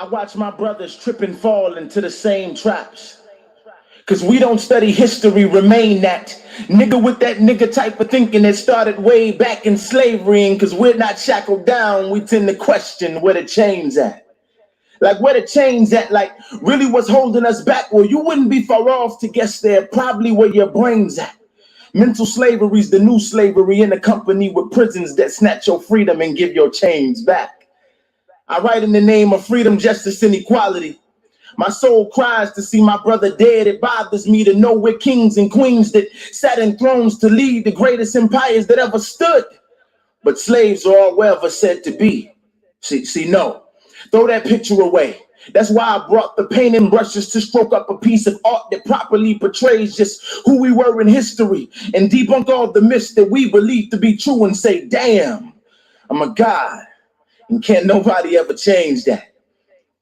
I watch my brothers trip and fall into the same traps. Cause we don't study history, remain that nigga with that nigga type of thinking that started way back in slavery. And cause we're not shackled down, we tend to question where the chains at. Like where the chains at, like really what's holding us back? Well, you wouldn't be far off to guess there, probably where your brain's at. Mental slavery's the new slavery in a company with prisons that snatch your freedom and give your chains back. I write in the name of freedom, justice, and equality. My soul cries to see my brother dead. It bothers me to know we're kings and queens that sat in thrones to lead the greatest empires that ever stood. But slaves are all we're ever said to be. No. Throw that picture away. That's why I brought the paint and brushes to stroke up a piece of art that properly portrays just who we were in history and debunk all the myths that we believe to be true and say, damn, I'm a god and can't nobody ever change that.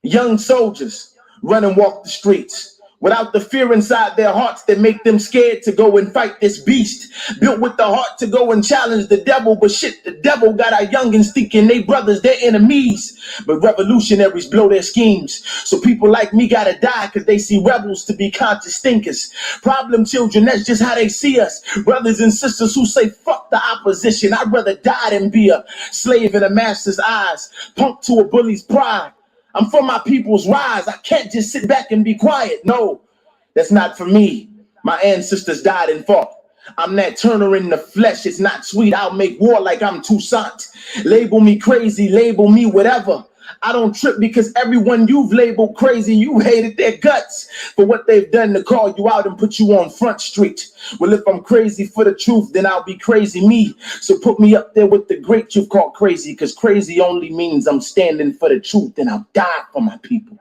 Young soldiers run and walk the streets without the fear inside their hearts that make them scared to go and fight this beast. Built with the heart to go and challenge the devil, but shit, the devil got our youngins thinking they brothers, their enemies. But revolutionaries blow their schemes. So people like me gotta die cause they see rebels to be conscious thinkers. Problem children, that's just how they see us. Brothers and sisters who say fuck the opposition. I'd rather die than be a slave in a master's eyes, punk to a bully's pride. I'm for my people's rise. I can't just sit back and be quiet. No, that's not for me. My ancestors died and fought. I'm that Turner in the flesh. It's not sweet. I'll make war like I'm Toussaint. Label me crazy, label me whatever. I don't trip because everyone you've labeled crazy, you hated their guts for what they've done to call you out and put you on Front Street. Well, if I'm crazy for the truth, then I'll be crazy me. So put me up there with the great you've called crazy, because crazy only means I'm standing for the truth and I'll die for my people.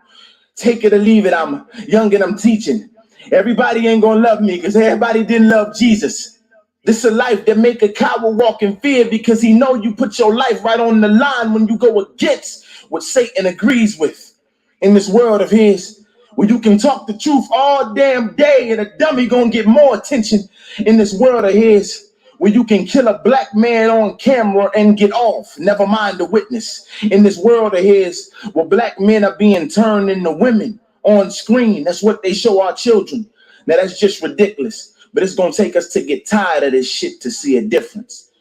Take it or leave it, I'm young and I'm teaching. Everybody ain't gonna love me because everybody didn't love Jesus. This a life that make a coward walk in fear because he know you put your life right on the line when you go against what Satan agrees with. In this world of his, where you can talk the truth all damn day and a dummy gonna get more attention. In this world of his, where you can kill a black man on camera and get off, never mind the witness. In this world of his, where black men are being turned into women on screen, that's what they show our children. Now that's just ridiculous, but it's gonna take us to get tired of this shit to see a difference.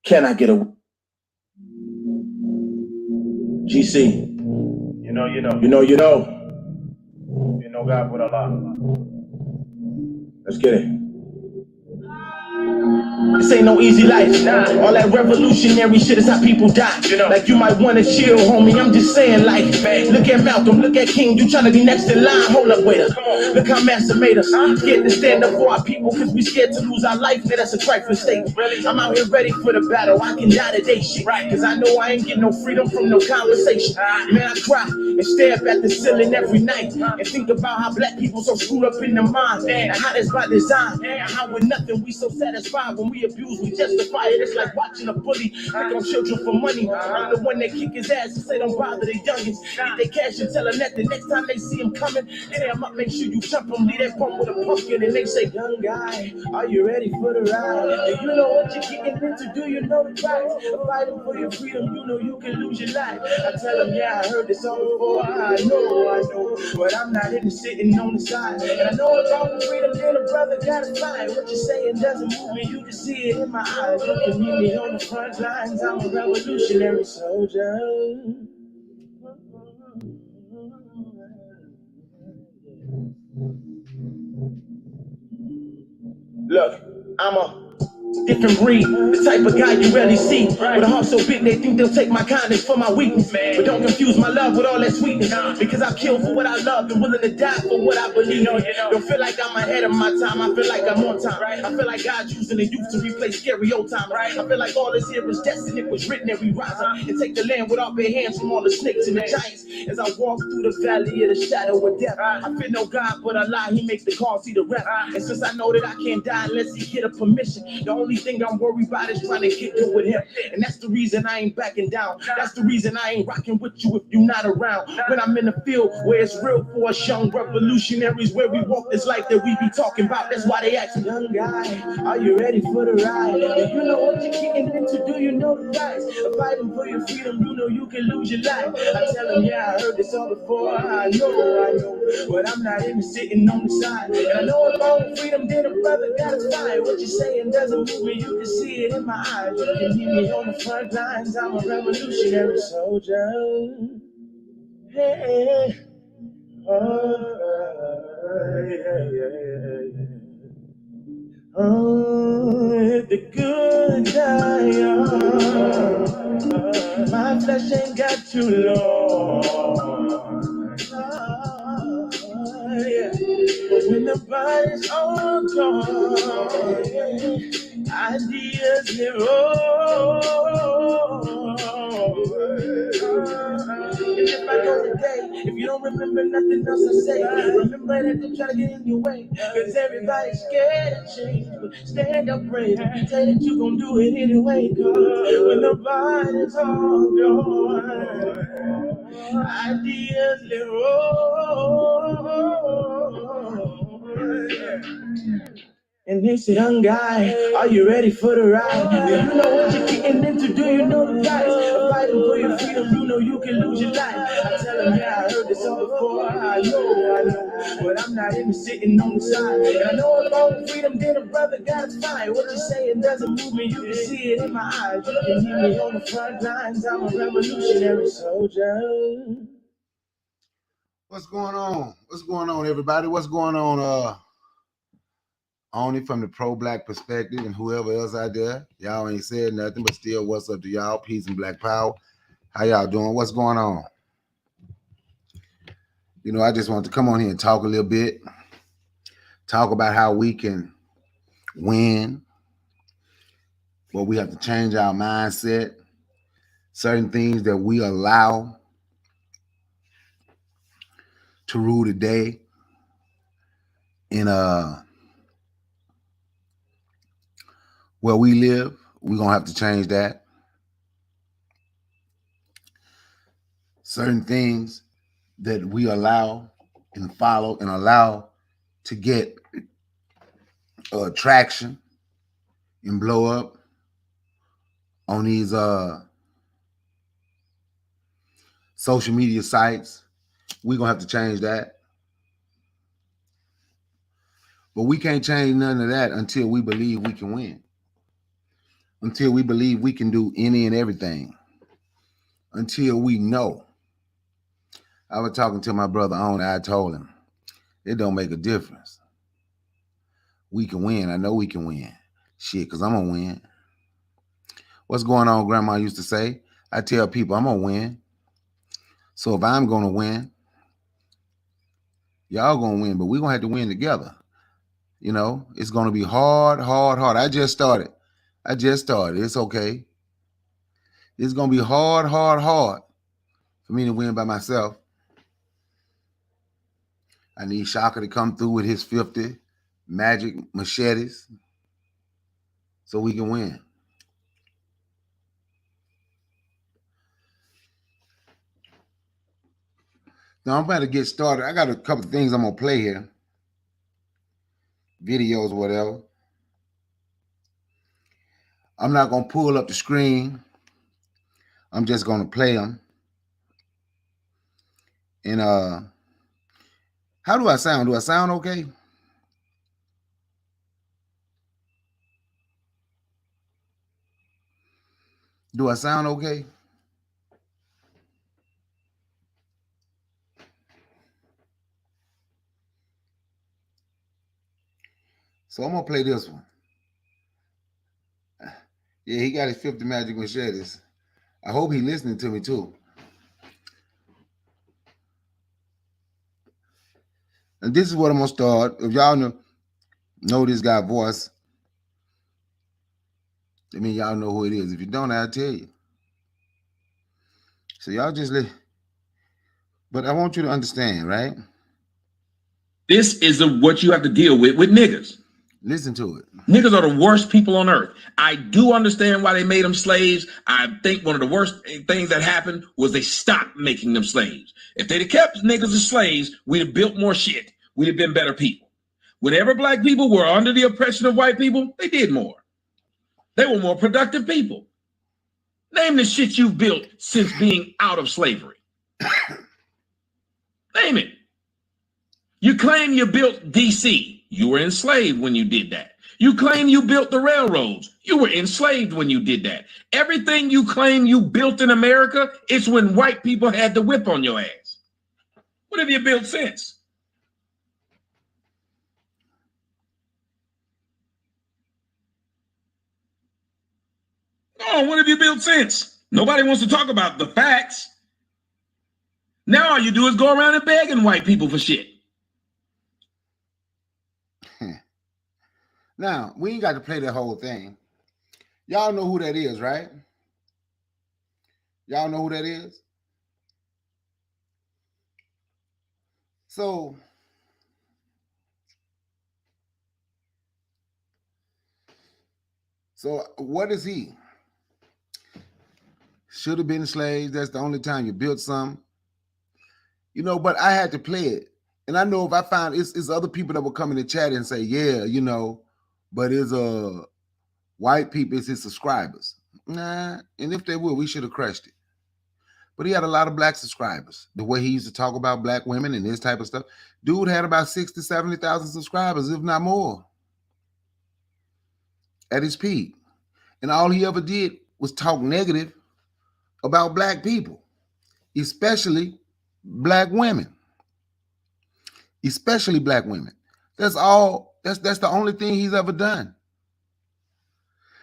Can I get a GC? You know God with Allah. Let's get it. This ain't no easy life, nah. All that revolutionary shit is how people die. Like you might wanna chill, homie. I'm just saying, like, look at Malcolm, look at King. You tryna be next in line? Hold up, wait up. Look how Master made us. Scared to stand up for our people, cause we scared to lose our life. Man, that's a trifling statement. I'm out here ready for the battle. I can die today, shit. Cause I know I ain't getting no freedom from no conversation. Man, I cry and stare up at the ceiling every night and think about how black people so screwed up in their minds, and how that's by design, and how with nothing we so satisfied. When we abuse, we justify it. It's like watching a bully pick on children for money. I'm the one that kick his ass and say don't bother the youngins. Get their cash and tell them that the next time they see him coming, tear him up, make sure you jump him, leave that pump with a pumpkin, and they say, young guy, are you ready for the ride? Do you know what you're kicking into? Do you know the price of fighting for your freedom? You know you can lose your life. I tell them, yeah, I heard this all before. I know, but I'm not into sitting on the side. And I know it's all for freedom, then a brother gotta fight. What you're saying doesn't move me, you can see it in my eyes. You can meet me on the front lines, I'm a revolutionary soldier. Look, I'm a different breed, the type of guy you rarely see. With a heart so big they think they'll take my kindness for my weakness. But don't confuse my love with all that sweetness, because I kill for what I love and willing to die for what I believe. Don't feel like I'm ahead of my time, I feel like I'm on time. I feel like God's using the youth to replace scary old time. I feel like all this here is destiny, it was written and we rise up and take the land with our bare hands from all the snakes and the giants. As I walk through the valley of the shadow of death, I feel no God but Allah, he makes the call see the rep. And since I know that I can't die unless he get a permission, the only only thing I'm worried about is trying to get good with him. And that's the reason I ain't backing down. That's the reason I ain't rocking with you if you're not around. When I'm in the field where it's real for us young revolutionaries, where we walk this life that we be talking about. That's why they ask me, young guy, are you ready for the ride? Do you know what you're getting into? Do you know the price of fighting for your freedom? You know you can lose your life. I tell them, yeah, I heard this all before. I know, but I'm not even sitting on the side. And I know if I want freedom, then a brother gotta fight. What you're saying doesn't move me. You can see it in my eyes. You can meet me on the front lines. I'm a revolutionary soldier. Hey, the good die. My flesh ain't got too long. Yeah. But when the body's all gone, ideas live on. And if I go today, if you don't remember nothing else I say, remember that they try to get in your way. Cause everybody's scared of change, but stand up brave and say that you gon' do it anyway. Cause when the body's all gone, ideas live on. And they say, young guy, are you ready for the ride? Do you know what you're getting into? Do you know the price of fighting for your freedom? You know you can lose your life. I tell them, yeah, I heard this all before. I know, but I'm not even sitting on the side. And I know if I want freedom, then a brother gotta fight. What you're saying doesn't move me. You can see it in my eyes. You can hear me on the front lines. I'm a revolutionary soldier. What's going on? What's going on, everybody? What's going on? Only from the pro-black perspective and whoever else out there. Y'all ain't said nothing, but still, what's up to y'all? Peace and black power. How y'all doing? What's going on? You know, I just want to come on here and talk a little bit. Talk about how we can win. Well, we have to change our mindset. Certain things that we allow to rule the day in where we live, we're going to have to change that. Certain things that we allow and follow and allow to get traction and blow up on these social media sites, we're going to have to change that. But we can't change none of that until we believe we can win. Until we believe we can do any and everything. Until we know. I was talking to my brother on, I told him, it don't make a difference. We can win. I know we can win. Shit, because I'm going to win. What's going on, Grandma used to say? I tell people I'm going to win. So if I'm going to win, y'all going to win, but we're going to have to win together. You know, it's going to be hard. I just started. It's okay. It's going to be hard for me to win by myself. I need Shaka to come through with his 50 magic machetes so we can win. Now, I'm about to get started. I got a couple of things I'm going to play here. Videos or whatever. I'm not going to pull up the screen. I'm just going to play them. And how do I sound? Do I sound okay? Do I sound okay? So I'm going to play this one. Yeah, he got his 50 magic machetes. I hope he's listening to me too. And this is what I'm going to start. If y'all know this guy's voice, I mean, y'all know who it is. If you don't, I'll tell you. So y'all just but I want you to understand, right? This is what you have to deal with niggas. Listen to it. Niggas are the worst people on earth. I do understand why they made them slaves. I think one of the worst things that happened was they stopped making them slaves. If they'd have kept niggas as slaves, we'd have built more shit. We'd have been better people. Whenever black people were under the oppression of white people, they did more. They were more productive people. Name the shit you've built since being out of slavery. Name it. You claim you built DC. You were enslaved when you did that. You claim you built the railroads. You were enslaved when you did that. Everything you claim you built in America, it's when white people had the whip on your ass. What have you built since? Oh, what have you built since? Nobody wants to talk about the facts. Now all you do is go around and begging white people for shit. Now, we ain't got to play that whole thing. Y'all know who that is, right? Y'all know who that is? So, what is he? Should have been slaves. That's the only time you built some. You know, but I had to play it. And I know if I found it's other people that will come in the chat and say, yeah, you know, but it's white people, it's his subscribers. Nah, and if they will, we should have crushed it. But he had a lot of black subscribers. The way he used to talk about black women and this type of stuff. Dude had about 60,000 to 70,000 subscribers, if not more, at his peak. And all he ever did was talk negative about black people, especially black women. Especially black women. That's all. That's the only thing he's ever done.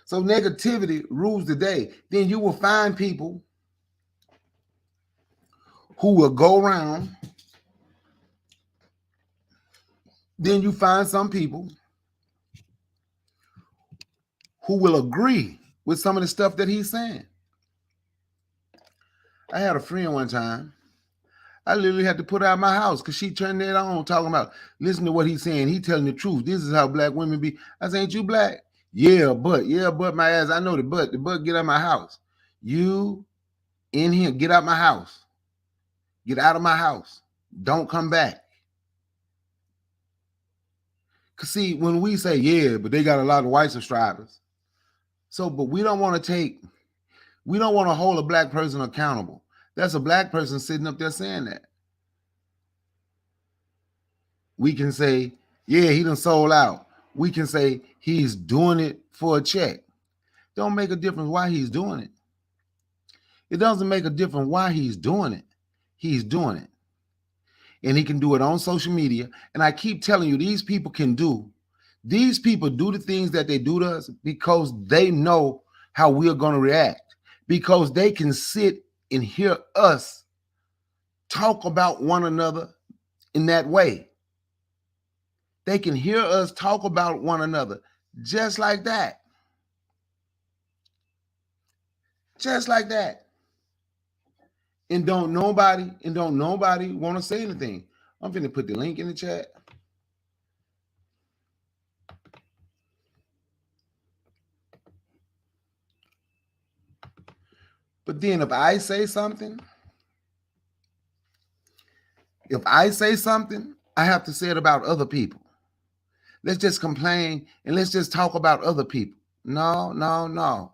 So negativity rules the day. Then you will find people who will go around. Then you find some people who will agree with some of the stuff that he's saying. I had a friend one time. I literally had to put her out of my house because she turned it on talking about, listen to what he's saying. He telling the truth. This is how black women be. I said, ain't you black? Yeah, but my ass. I know the butt. The butt, get out of my house. You in here, get out my house. Get out of my house. Don't come back. Because see, when we say, yeah, but they got a lot of white subscribers. So, but we don't want to hold a black person accountable. That's a black person sitting up there saying that. We can say, yeah, he done sold out. We can say he's doing it for a check. Don't make a difference why he's doing it. It doesn't make a difference why he's doing it. He's doing it. And he can do it on social media. And I keep telling you, these people do the things that they do to us because they know how we're going to react. Because they can sit and hear us talk about one another in that way. They can hear us talk about one another just like that. Just like that. And don't nobody want to say anything. I'm finna put the link in the chat. But then if I say something, I have to say it about other people. Let's just complain and let's just talk about other people. No.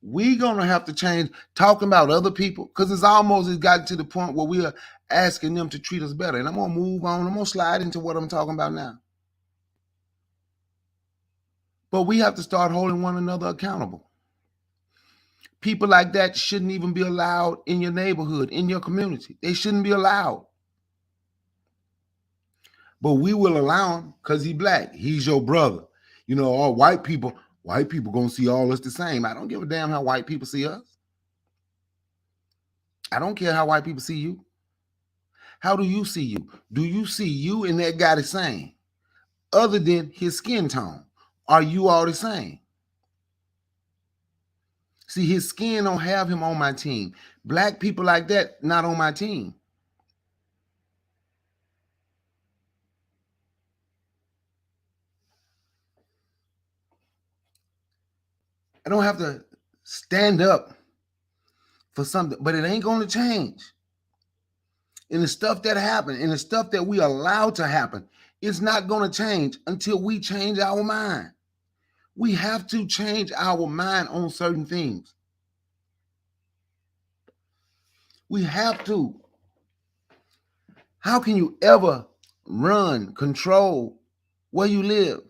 We're going to have to change talking about other people because it's gotten to the point where we are asking them to treat us better. And I'm going to move on. I'm going to slide into what I'm talking about now. But we have to start holding one another accountable. People like that shouldn't even be allowed in your neighborhood, in your community. They shouldn't be allowed. But we will allow him because he's black. He's your brother. You know, all white people gonna see all us the same. I don't give a damn how white people see us. I don't care how white people see you. How do you see you? Do you see you and that guy the same? Other than his skin tone, are you all the same? See, his skin don't have him on my team. Black people like that, not on my team. I don't have to stand up for something, but it ain't going to change. And the stuff that happened and the stuff that we allow to happen, it's not going to change until we change our mind. We have to change our mind on certain things. We have to. How can you ever run, control where you live?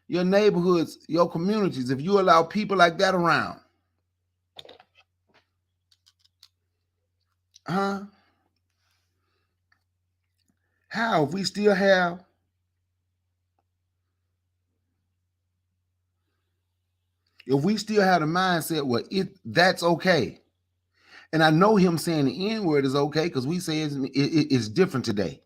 Your neighborhoods, your communities, if you allow people like that around. How? If we still have the mindset where that's okay. And I know him saying the N-word is okay because we say it's different today.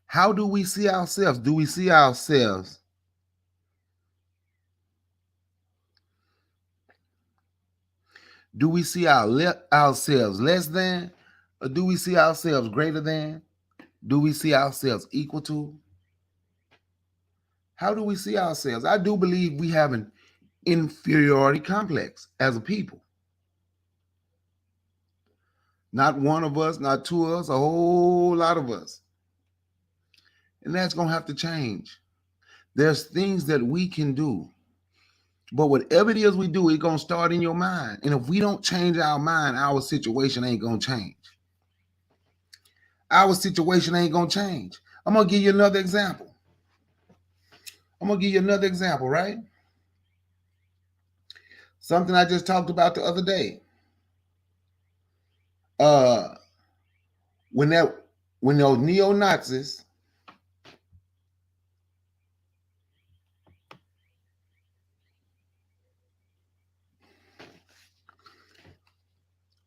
How do we see ourselves? Do we see ourselves ourselves less than? Or do we see ourselves greater than? Do we see ourselves equal to? How do we see ourselves? I do believe we have an inferiority complex as a people. Not one of us, not two of us, a whole lot of us. And that's going to have to change. There's things that we can do. But whatever it is we do, it's going to start in your mind. And if we don't change our mind, our situation ain't going to change. Our situation ain't going to change. I'm going to give you another example. Right? Something I just talked about the other day. When those neo-Nazis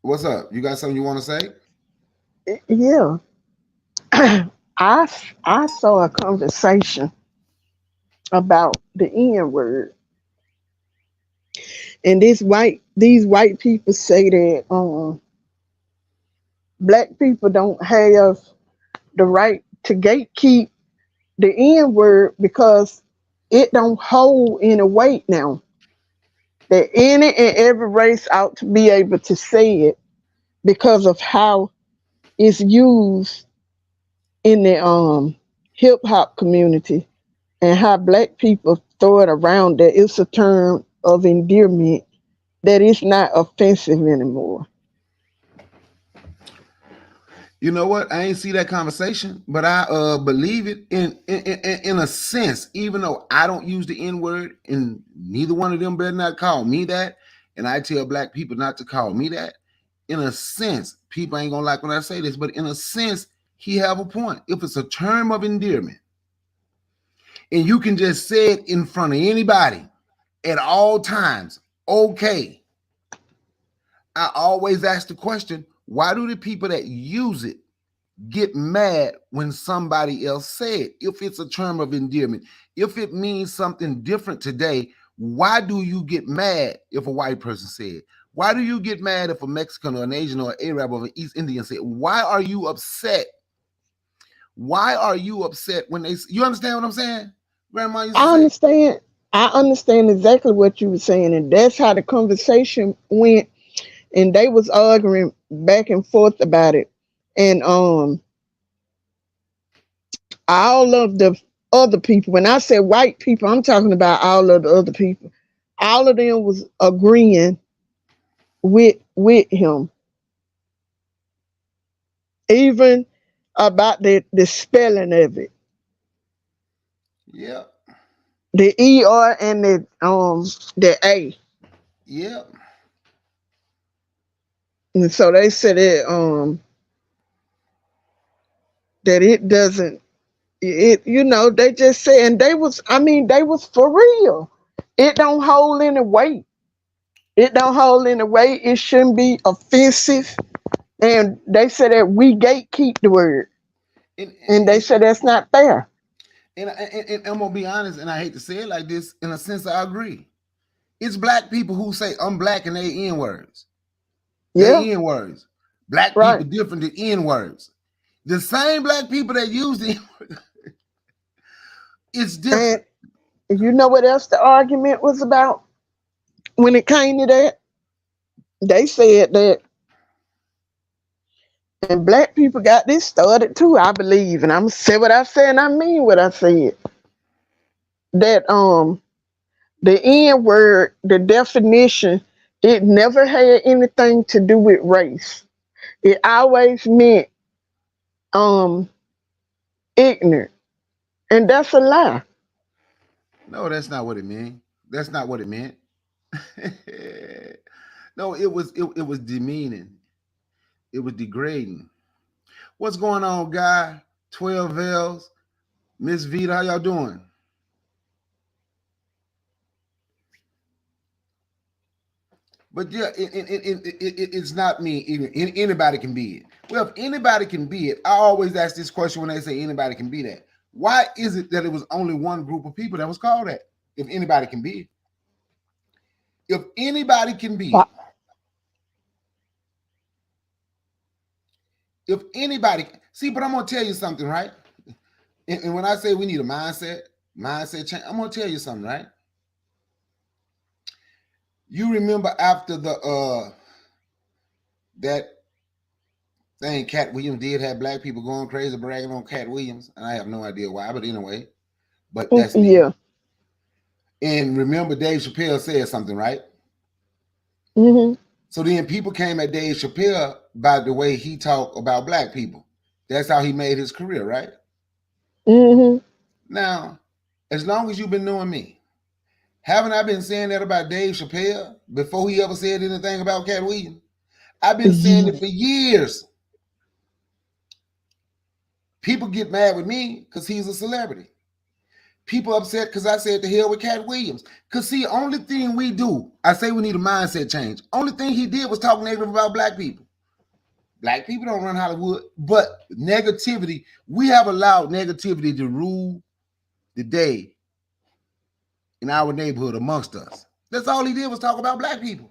what's up? You got something you want to say? Yeah. I saw a conversation about the N-word. And these white people say that black people don't have the right to gatekeep the N-word because it don't hold any weight now. That any and every race ought to be able to say it because of how it's used in the hip hop community and how black people throw it around that it's a term of endearment that is not offensive anymore. You know what? I ain't see that conversation, but I believe it in a sense, even though I don't use the N-word and neither one of them better not call me that. And I tell black people not to call me that. In a sense, people ain't gonna like when I say this, but in a sense, he have a point. If it's a term of endearment and you can just say it in front of anybody at all times, okay. I always ask the question, why do the people that use it get mad when somebody else say it? If it's a term of endearment, if it means something different today, why do you get mad if a white person say it? Why do you get mad if a Mexican or an Asian or an Arab or an East Indian say it? Why are you upset? Why are you upset when they? You understand what I'm saying, Grandma? I understand exactly what you were saying, and that's how the conversation went. And they was arguing back and forth about it. And all of the other people, when I say white people, I'm talking about all of the other people. All of them was agreeing with him. Even about the spelling of it. Yep. The ER and the A. Yep. And so they said that it doesn't, they just said, and they was for real. It don't hold any weight. It shouldn't be offensive. And they said that we gatekeep the word. And they said that's not fair. And I'm gonna be honest, and I hate to say it like this, in a sense I agree. It's black people who say I'm black and they N words. Yeah, They N words. Black right. people different than N words. The same black people that use the it's different. And you know what else the argument was about when it came to that? They said that, and black people got this started too, I believe. And I'm gonna say what I said and I mean what I said. That the N word, the definition, it never had anything to do with race. It always meant ignorant. And that's a lie. No, that's not what it meant. That's not what it meant. No, it was demeaning. It was degrading. What's going on, guy? 12 Vels, Miss Vita, how y'all doing? But yeah, it's not me. Anybody can be it. Well, if anybody can be it, I always ask this question when they say anybody can be that. Why is it that it was only one group of people that was called that? If anybody can be it. If anybody can be it. If anybody, see, but I'm going to tell you something, right? And when I say we need a mindset change, I'm going to tell you something, right? You remember after the that thing Cat Williams did have black people going crazy bragging on Cat Williams, and I have no idea why, but anyway, but that's me. Yeah. And remember Dave Chappelle said something, right? Mm-hmm. So then people came at Dave Chappelle by the way he talked about black people. That's how he made his career, right? Mm-hmm. Now, as long as you've been knowing me, haven't I been saying that about Dave Chappelle before he ever said anything about Cat Williams? I've been saying it for years. People get mad with me because he's a celebrity. People upset because I said the hell with Cat Williams. Because see, only thing we do, I say we need a mindset change. Only thing he did was talk negative about black people. Black people don't run Hollywood, but negativity, we have allowed negativity to rule the day in our neighborhood amongst us. That's all he did was talk about black people.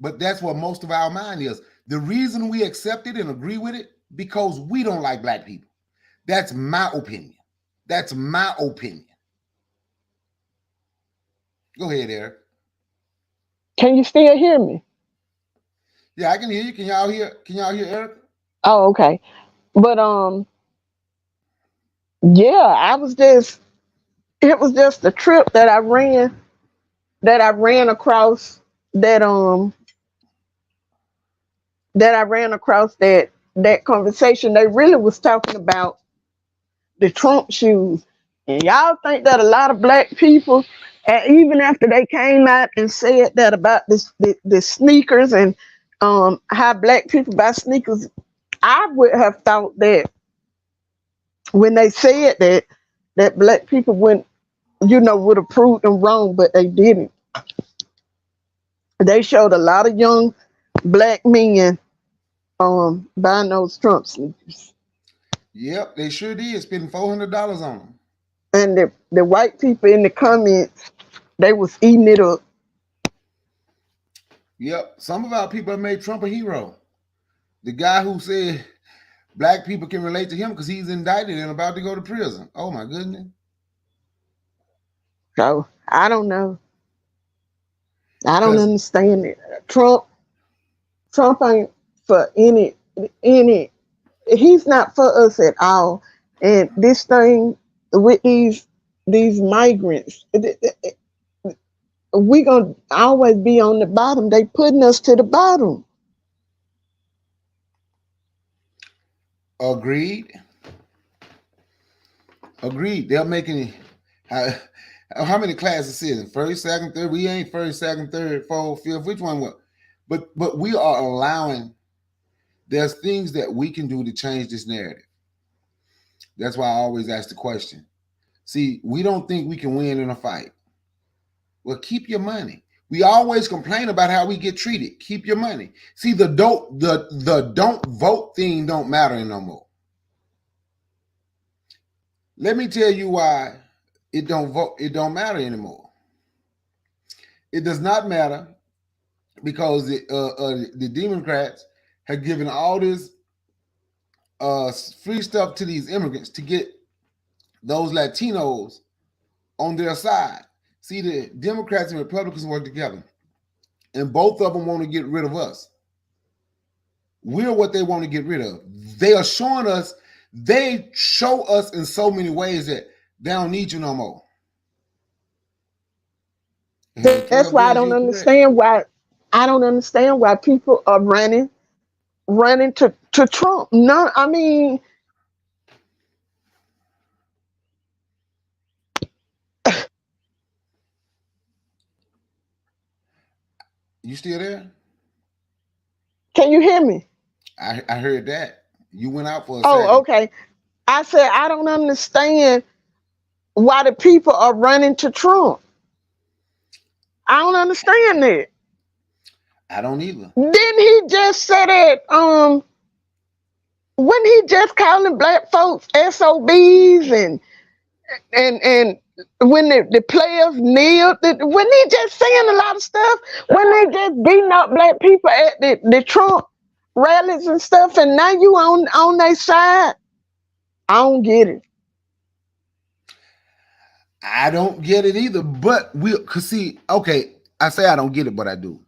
But that's what most of our mind is. The reason we accept it and agree with it, because we don't like black people. That's my opinion. That's my opinion. Go ahead, Eric. Can you still hear me? Yeah, I can hear you. Can y'all hear Eric? Oh, okay. But yeah, it was just a trip that I ran across that that conversation. They really was talking about the Trump shoes. And y'all think that a lot of black people, and even after they came out and said that about the sneakers and how black people buy sneakers, I would have thought that when they said that black people would have proved them wrong, but they didn't. They showed a lot of young black men buying those Trump sneakers. Yep, they sure did spend $400 on them. And the white people in the comments, they was eating it up. Yep, some of our people have made Trump a hero. The guy who said black people can relate to him because he's indicted and about to go to prison. Oh my goodness. So I don't know. I don't understand it. Trump ain't for any. He's not for us at all. And this thing with these migrants, we gonna always be on the bottom. They putting us to the bottom. Agreed. They're making how many classes is it? First, second, third. We ain't first, second, third, fourth, fifth. Which one? What? But we are allowing. There's things that we can do to change this narrative. That's why I always ask the question. See, we don't think we can win in a fight. Well, keep your money. We always complain about how we get treated. Keep your money. See, the don't vote thing don't matter no more. Let me tell you why it don't matter anymore. It does not matter because the Democrats have given all this free stuff to these immigrants to get those Latinos on their side. See, the Democrats and Republicans work together, and both of them want to get rid of us. We're what they want to get rid of. They are showing us, they show us in so many ways that they don't need you no more. That's why I don't understand why people are running to Trump. No, I mean, you still there? can you hear me? I heard that. You went out for a second. Oh, okay. I said I don't understand why the people are running to Trump. I don't understand that. I don't either. Didn't he just say that? When he just calling black folks SOBs and when the players kneel, when he just saying a lot of stuff, when they just beating up black people at the Trump rallies and stuff, and now you on their side. I don't get it. I don't get it either, but cause see, okay, I say I don't get it, but I do.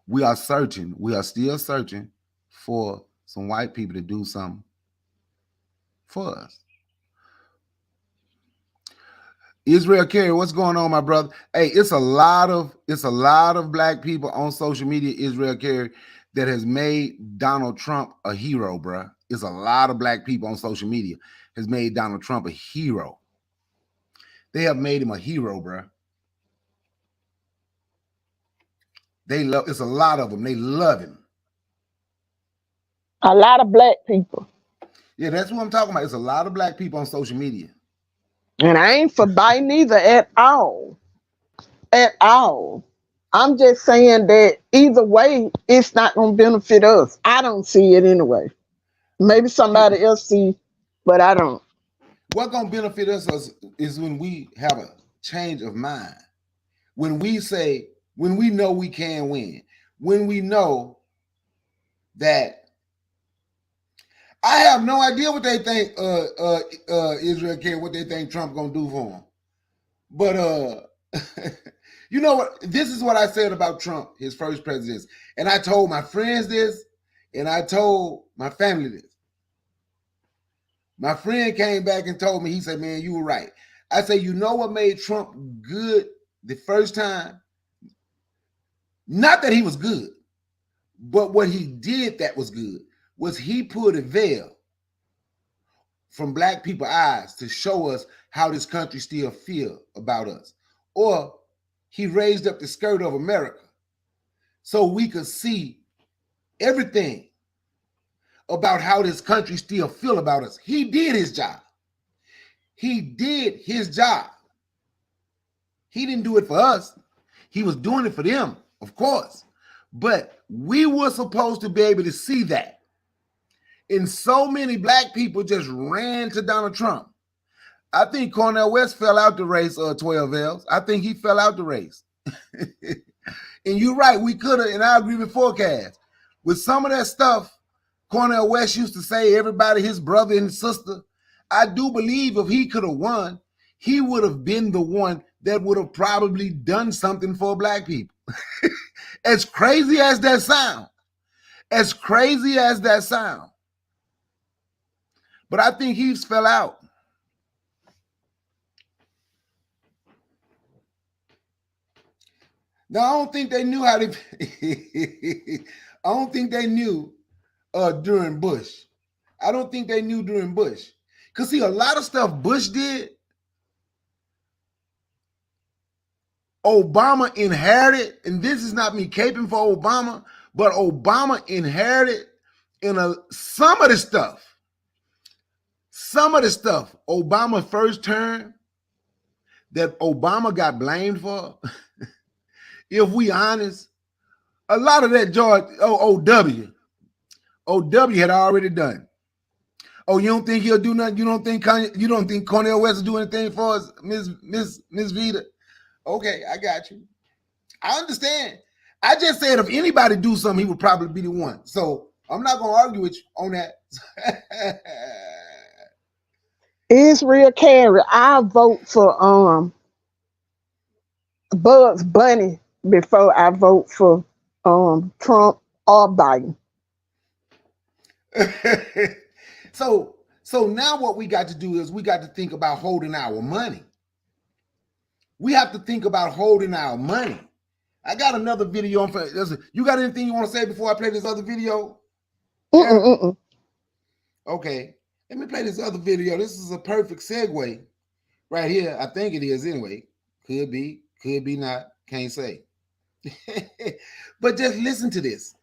We are still searching for some white people to do something for us. Israel Carey, what's going on, my brother? Hey, it's a lot of black people on social media, Israel Carey, that has made Donald Trump a hero, bruh. It's a lot of black people on social media has made Donald Trump a hero. They have made him a hero, bruh. It's a lot of them. They love him. A lot of black people. Yeah, that's what I'm talking about. It's a lot of black people on social media. And I ain't for Biden either at all. At all. I'm just saying that either way, it's not going to benefit us. I don't see it anyway. Maybe somebody else see, but I don't. What's going to benefit us is when we have a change of mind. When we know we can win. When we know that I have no idea what they think Israel Carey, what they think Trump gonna do for them. But you know what? This is what I said about Trump, his first presidency. And I told my friends this, and I told my family this. My friend came back and told me, he said, man, you were right. I said, you know what made Trump good the first time? Not that he was good, but what he did that was good was he put a veil from black people's eyes to show us how this country still feel about us. Or he raised up the skirt of America so we could see everything about how this country still feel about us. He did his job. He did his job. He didn't do it for us. He was doing it for them, of course. But we were supposed to be able to see that. And so many black people just ran to Donald Trump. I think Cornel West fell out the race, 12 L's. I think he fell out the race. And you're right, we could have, and I agree with Forecast. With some of that stuff, Cornel West used to say, everybody, his brother and sister. I do believe if he could have won, he would have been the one that would have probably done something for black people. As crazy as that sound. As crazy as that sound. But I think he fell out. Now, I don't think they knew how to... I don't think they knew during Bush. I don't think they knew during Bush. Because, see, a lot of stuff Bush did, Obama inherited, and this is not me caping for Obama, but Obama inherited some of the stuff. Some of the stuff Obama first term that Obama got blamed for, if we honest, a lot of that OW had already done. Oh, you don't think he'll do nothing? You don't think Cornel West will do anything for us, Miss Vita? Okay, I got you. I understand. I just said if anybody do something, he would probably be the one. So I'm not gonna argue with you on that. Israel Carey, I vote for Bugs Bunny before I vote for Trump or Biden. so now what we got to do is we got to think about holding our money. We have to think about holding our money. I got another video on. You got anything you want to say before I play this other video? Mm-mm. Okay, let me play this other video. This is a perfect segue right here. I think it is anyway. Could be not. Can't say. But just listen to this.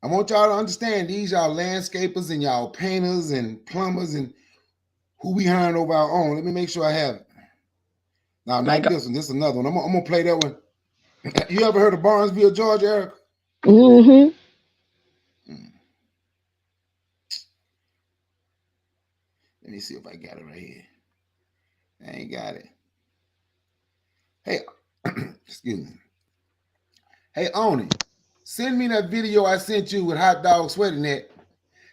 I want y'all to understand these y'all landscapers and y'all painters and plumbers and who we hiring over our own. Let me make sure I have it. Now, not this one. This is another one. I'm gonna play that one. You ever heard of Barnesville, Georgia, Eric? Mm-hmm. Let me see if I got it right here. I ain't got it. Hey, excuse me. Hey, Oni, send me that video I sent you with hot dog sweating that.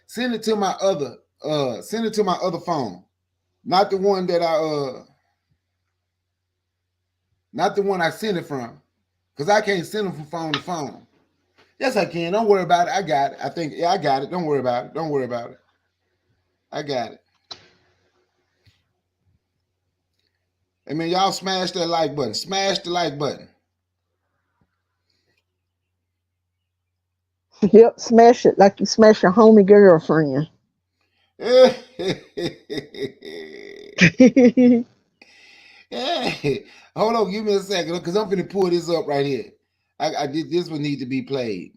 Send it to my other phone. Not the one that not the one I sent it from. Because I can't send them from phone to phone. Yes, I can. Don't worry about it. I got it. I think, yeah, I got it. Don't worry about it. Don't worry about it. I got it. I mean, y'all smash that like button. Smash the like button. Yep, smash it like you smash your homie girlfriend. Hey, hold on, give me a second, because I'm gonna pull this up right here. I did this one need to be played.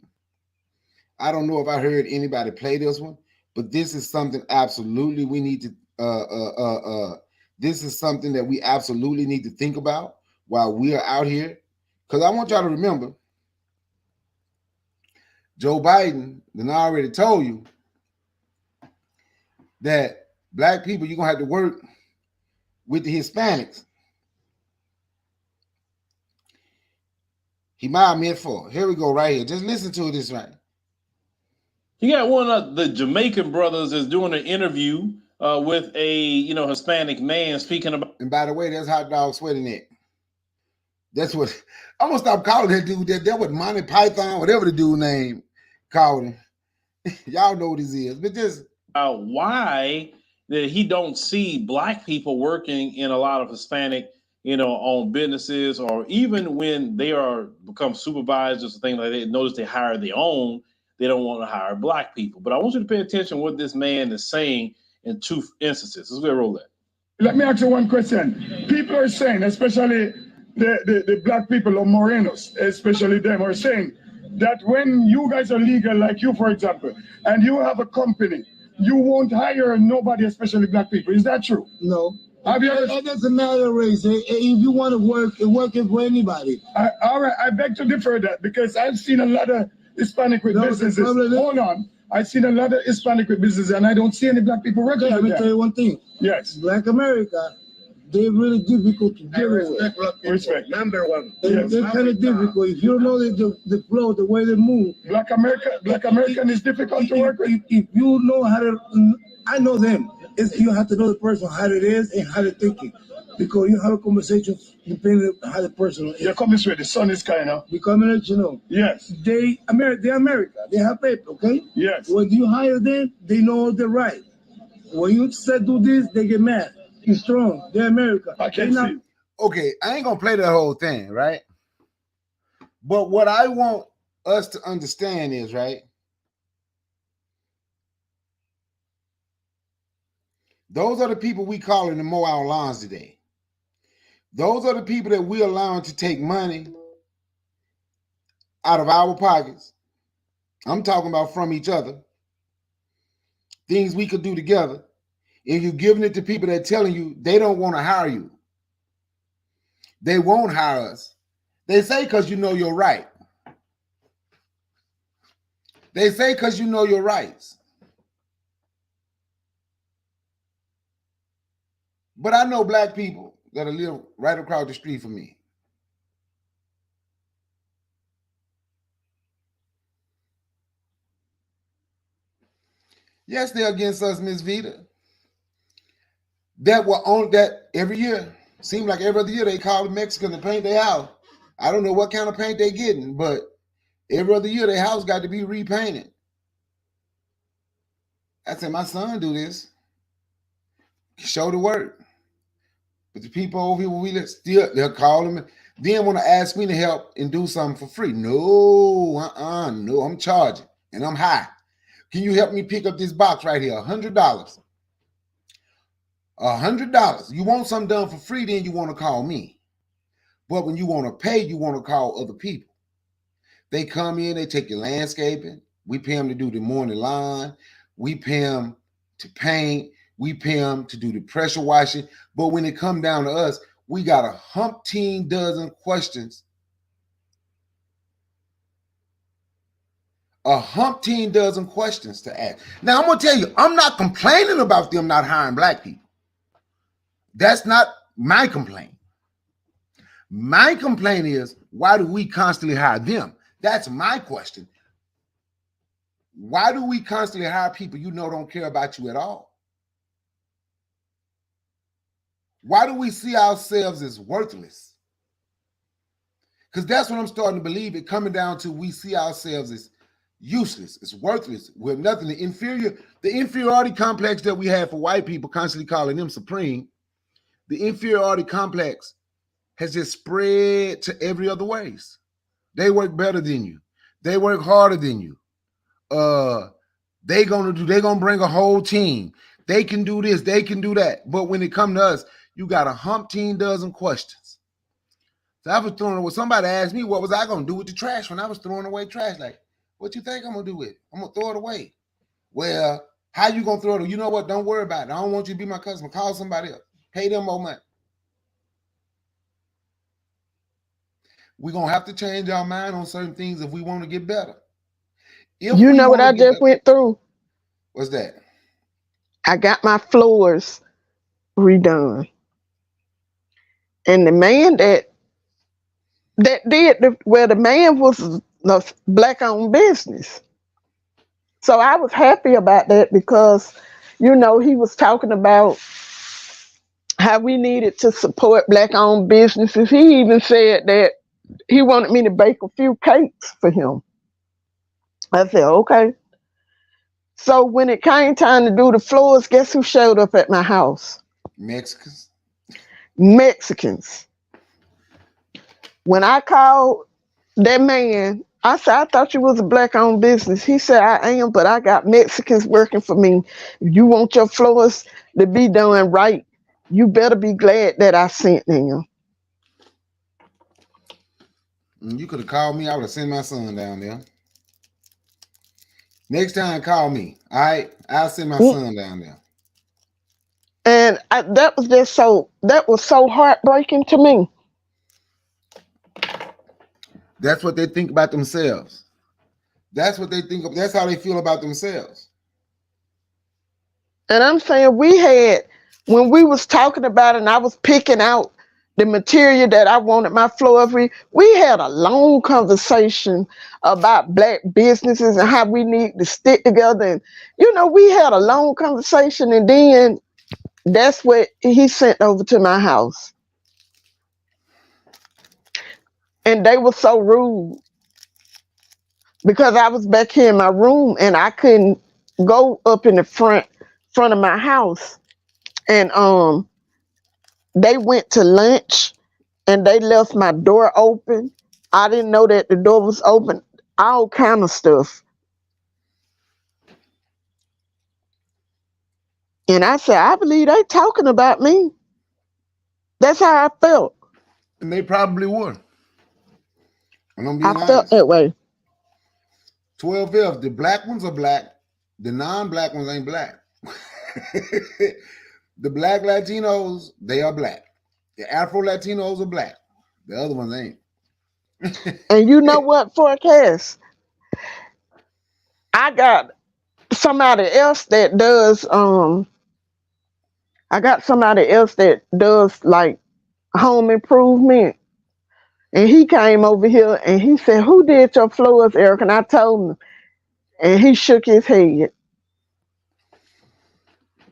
I don't know if I heard anybody play this one, but this is something absolutely we need to this is something that we absolutely need to think about while we are out here. Because I want y'all to remember, Joe Biden then already told you that black people, you're gonna have to work with the Hispanics. He might have meant for. Here we go, right here. Just listen to this right. You got one of the Jamaican brothers is doing an interview with a Hispanic man speaking about. And by the way, that's hot dog sweating it. That's what I'm gonna stop calling that dude. That was Monty Python, whatever the dude name called him. Y'all know what this is, but just Why that he don't see black people working in a lot of Hispanic owned businesses, or even when they are become supervisors or things like that. Notice they hire their own. They don't want to hire black people. But I want you to pay attention to what this man is saying in two instances. Let's go roll that. Let me ask you one question. People are saying, especially the black people or Morenos, especially them, are saying that when you guys are legal, like you, for example, and you have a company, you won't hire nobody, especially black people. Is that true? No. Have you ever... It doesn't matter race. If you want to work it for anybody. All right, I beg to differ that, because I've seen a lot of Hispanic with businesses. Hold on. I've seen a lot of Hispanic with businesses, and I don't see any black people working. Let me tell you one thing. Yes. Black America, they're really difficult to deal with. Respect. Number one. They're kind of difficult. If you don't know the flow, the way they move. Black American is difficult to work with. If you know how to, I know them. You have to know the person, how it is and how they're thinking. Because you have a conversation depending on how the person is. You're coming straight. The sun is kind of. We're coming at you know. Yes. They're America. They have paper, okay? Yes. When you hire them, they know they're right. When you say do this, they get mad. You're strong. They're America. I can see. Okay, I ain't gonna play the whole thing, right? But what I want us to understand is, right, those are the people we calling to mow our lawns today. Those are the people that we're allowing to take money out of our pockets. I'm talking about from each other. Things we could do together. And you're giving it to people that are telling you they don't want to hire you. They won't hire us. They say because you know your right. They say because you know your rights. But I know black people that live right across the street from me. Yes, they're against us, Miss Vita. That were on that every year. Seems like every other year they call the Mexicans to paint their house. I don't know what kind of paint they getting, but every other year their house got to be repainted. I said, my son do this. Show the work. But the people over here, when we let still, they'll call them. Then want to ask me to help and do something for free. No, no, I'm charging and I'm high. Can you help me pick up this box right here? $100. $100. You want something done for free, then you want to call me. But when you want to pay, you want to call other people. They come in, they take your landscaping. We pay them to do the morning line. We pay them to paint. We pay them to do the pressure washing. But when it come down to us, we got a umpteen dozen questions. A umpteen dozen questions to ask. Now, I'm going to tell you, I'm not complaining about them not hiring black people. That's not my complaint. My complaint is, why do we constantly hire them? That's my question. Why do we constantly hire people you know don't care about you at all? Why do we see ourselves as worthless? Because that's what I'm starting to believe. It coming down to we see ourselves as useless, it's worthless. We're nothing. The inferiority complex that we have for white people, constantly calling them supreme, the inferiority complex has just spread to every other ways. They work better than you. They work harder than you. They're gonna bring a whole team. They can do this, they can do that. But when it comes to us, you got a umpteen dozen questions. So I was throwing away. Somebody asked me what was I gonna do with the trash when I was throwing away trash. Like, what you think I'm gonna do with it? I'm gonna throw it away. Well, how you gonna throw it? You know what? Don't worry about it. I don't want you to be my customer. Call somebody else. Pay them more money. We're gonna have to change our mind on certain things if we want to get better. You know what I just went through? What's that? I got my floors redone. And the man that did the man was a black-owned business. So I was happy about that because, he was talking about how we needed to support black-owned businesses. He even said that he wanted me to bake a few cakes for him. I said, okay. So when it came time to do the floors, guess who showed up at my house? Mexicans. When I called that man, I said, I thought you was a black-owned business. He said, I am, but I got Mexicans working for me. If you want your floors to be done right, you better be glad that I sent them. You could have called me. I would have sent my son down there. Next time, call me. All right? I'll send my son down there. And that was so heartbreaking to me. That's what they think about themselves. That's what they think of. That's how they feel about themselves. And I'm saying when we was talking about it and I was picking out the material that I wanted my floor we had a long conversation about black businesses and how we need to stick together. And, we had a long conversation, and then that's what he sent over to my house. And they were so rude because I was back here in my room and I couldn't go up in the front of my house. And they went to lunch and they left my door open. I didn't know that the door was open. All kind of stuff. And I said, I believe they talking about me. That's how I felt. And they probably were. I felt that way. 12F, the black ones are black. The non-black ones ain't black. The black Latinos, they are black. The Afro Latinos are black. The other ones ain't. And you know what, Forecast? I got somebody else that does like home improvement. And he came over here and he said, "Who did your floors, Eric?" And I told him, and he shook his head.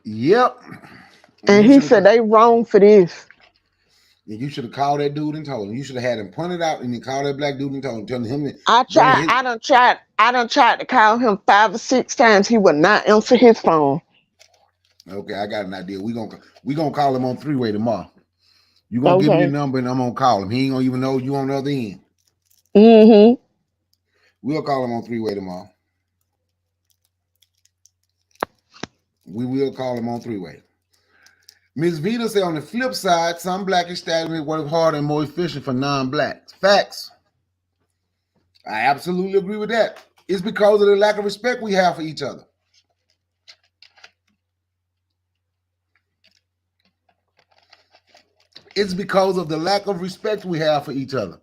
Yep. And he said, "They wrong for this." You should have called that dude and told him. You should have had him pointed out and then call that black dude and told him, telling him to I bring tried, his. I done tried to call him 5 or 6 times. He would not answer his phone. Okay, I got an idea. We gonna call him on 3-way tomorrow. You gonna give me the Okay. number and I'm gonna call him. He ain't gonna even know you on the other end. Mm-hmm. We'll call him on 3-way tomorrow. We will call him on 3-way. Ms. Vita said on the flip side, some black establishments work harder and more efficient for non-blacks. Facts. I absolutely agree with that. It's because of the lack of respect we have for each other. It's because of the lack of respect we have for each other.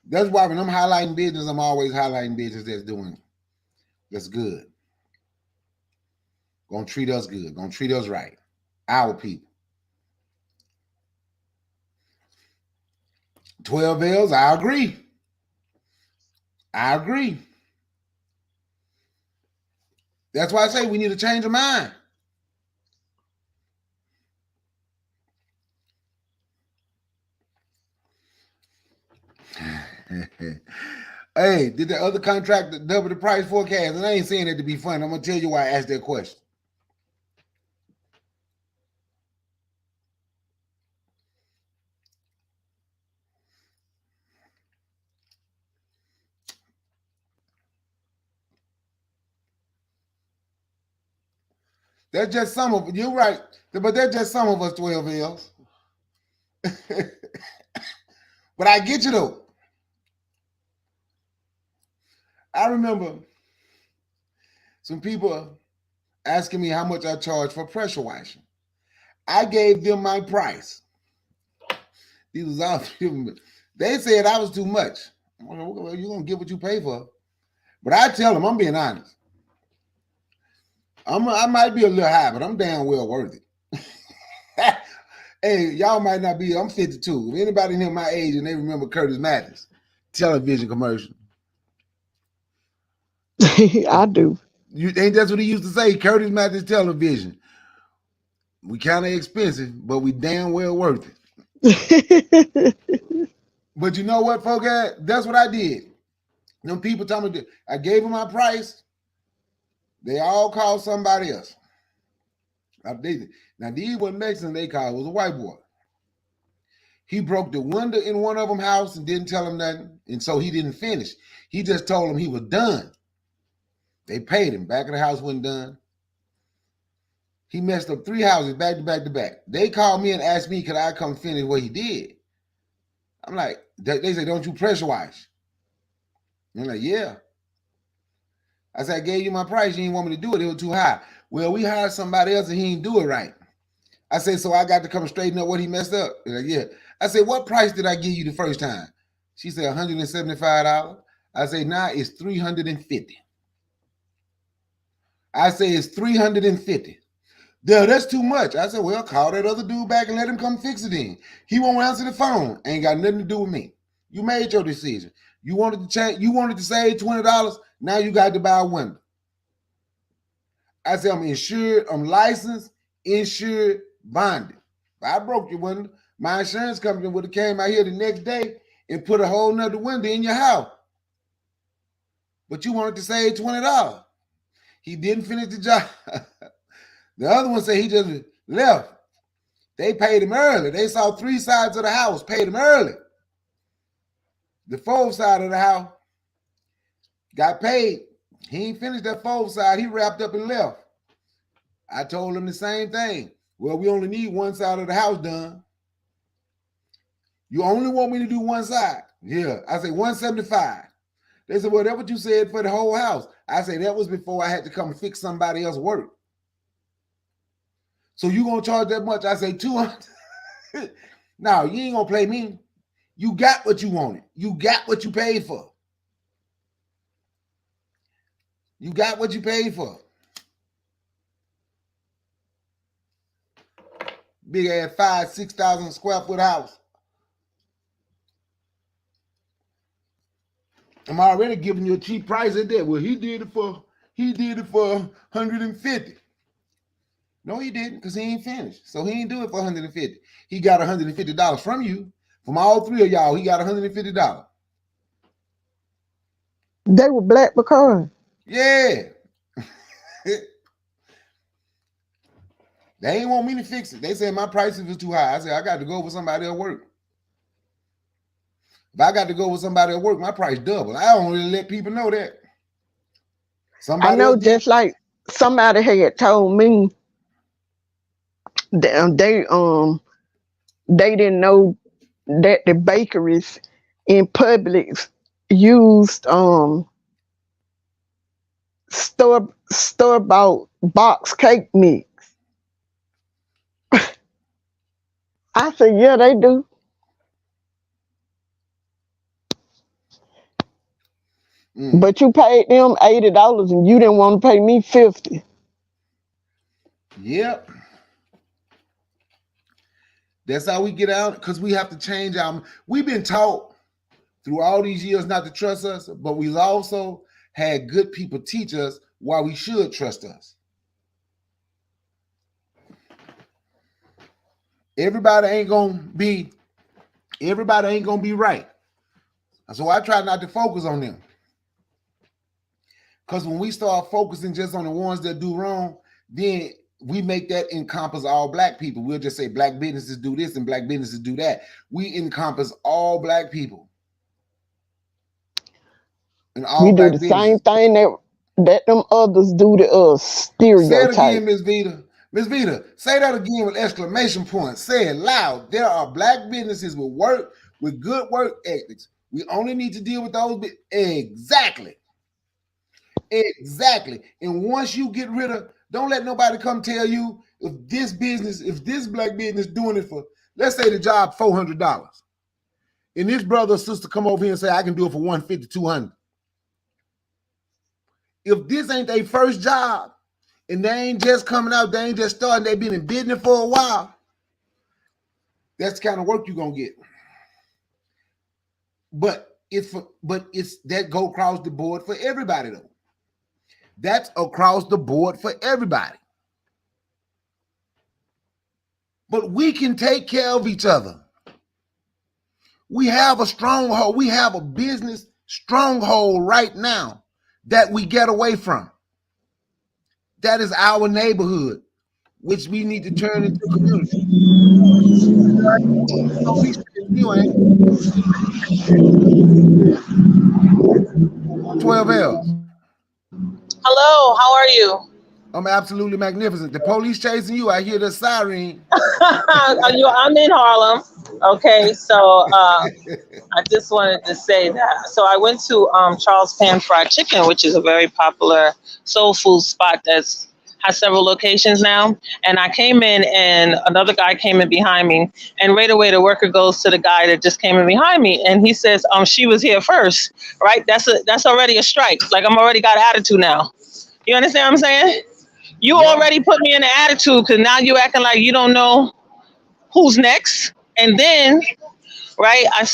That's why when I'm highlighting business, I'm always highlighting business that's good. Gonna treat us good. Gonna treat us right. Our people. 12 L's, I agree. I agree. That's why I say we need to change our mind. Hey, did the other contract double the price forecast? And I ain't saying that to be funny. I'm gonna tell you why I asked that question. That's just some of you're right, but that's just some of us 12 L's. But I get you though. I remember some people asking me how much I charge for pressure washing. I gave them my price. These was all they said I was too much. Well, you're gonna get what you pay for. But I tell them I'm being honest. I might be a little high, but I'm damn well worth it. Hey, y'all might not be. I'm 52. If anybody in here my age and they remember Curtis Matthews television commercial. I do. You ain't that's what he used to say, Curtis Matthews television. We kind of expensive, but we damn well worth it. But you know what, folks? That's what I did. Them people told me I gave them my price. They all called somebody else. Now these were Mexican they called. It was a white boy. He broke the window in one of them house and didn't tell him nothing. And so he didn't finish. He just told him he was done. They paid him. Back of the house wasn't done. He messed up 3 houses back to back to back. They called me and asked me, could I come finish what he did? I'm like, they say, don't you pressure wash? I'm like, yeah. I said, I gave you my price. You didn't want me to do it. It was too high. Well, we hired somebody else and he didn't do it right. I said, so I got to come straighten up what he messed up. They're like, yeah. I said, what price did I give you the first time? She said, $175. I said, nah, it's $350. I say, it's $350. Yeah, that's too much. I said, well, call that other dude back and let him come fix it in. He won't answer the phone. Ain't got nothing to do with me. You made your decision. You wanted to change. You wanted to save $20. Now you got to buy a window. I said, I'm insured. I'm licensed, insured, bonded. If I broke your window, my insurance company would have came out here the next day and put a whole nother window in your house. But you wanted to save $20. He didn't finish the job. The other one said he just left. They paid him early. They saw 3 sides of the house, paid him early. The 4th side of the house got paid. He ain't finished that 4th side. He wrapped up and left. I told him the same thing. Well, we only need 1 side of the house done. You only want me to do 1 side? Yeah. I say $175. They said, well, that's what you said for the whole house. I say that was before I had to come fix somebody else's work. So you gonna charge that much? I say $200. No, you ain't gonna play me. You got what you wanted. You got what you paid for. You got what you paid for. big ass 5,000-6,000 square foot house. I'm already giving you a cheap price at that. Well, he did it for 150. No, he didn't, because he ain't finished. So he ain't do it for 150. He got $150 from you. From all three of y'all, he got $150. They were black because Yeah. They ain't want me to fix it. They said my prices was too high. I said, I got to go with somebody at work. If I got to go with somebody at work, my price double. I don't really let people know that. I know, just like somebody had told me that they didn't know that the bakeries in Publix used store-bought box cake mix. I said, yeah, they do. But you paid them $80 and you didn't want to pay me $50. Yep. That's how we get out, because we have to change our. We've been taught through all these years not to trust us, but we've also had good people teach us why we should trust us. Everybody ain't gonna be right. So I try not to focus on them. Because when we start focusing just on the ones that do wrong, then we make that encompass all black people. We'll just say black businesses do this and black businesses do that. We encompass all black people. And all We do the same thing that them others do to us. Stereotype. Say it again, Miss Vita. Miss Vita, say that again with exclamation points. Say it loud. There are black businesses with good work ethics. We only need to deal with those. Exactly. And once you get rid of, don't let nobody come tell you if this black business doing it for, let's say the job $400. And this brother or sister come over here and say, I can do it for $150, $200. If this ain't their first job, and they ain't just coming out, they ain't just starting, they been in business for a while, that's the kind of work you're gonna get. But it's that go across the board for everybody though. That's across the board for everybody. But we can take care of each other. We have a stronghold. We have a business stronghold right now that we get away from. That is our neighborhood, which we need to turn into a community. 12 L's. Hello, how are you? I'm absolutely magnificent. The police chasing you. I hear the siren. I'm in Harlem. Okay, so I just wanted to say that. So I went to Charles Pan Fried Chicken, which is a very popular soul food spot that has several locations now. And I came in and another guy came in behind me. And right away, the worker goes to the guy that just came in behind me. And he says, she was here first, right? That's already a strike. Like I'm already got attitude now. You understand what I'm saying? You already put me in an attitude because now you acting like you don't know who's next. And then, right, I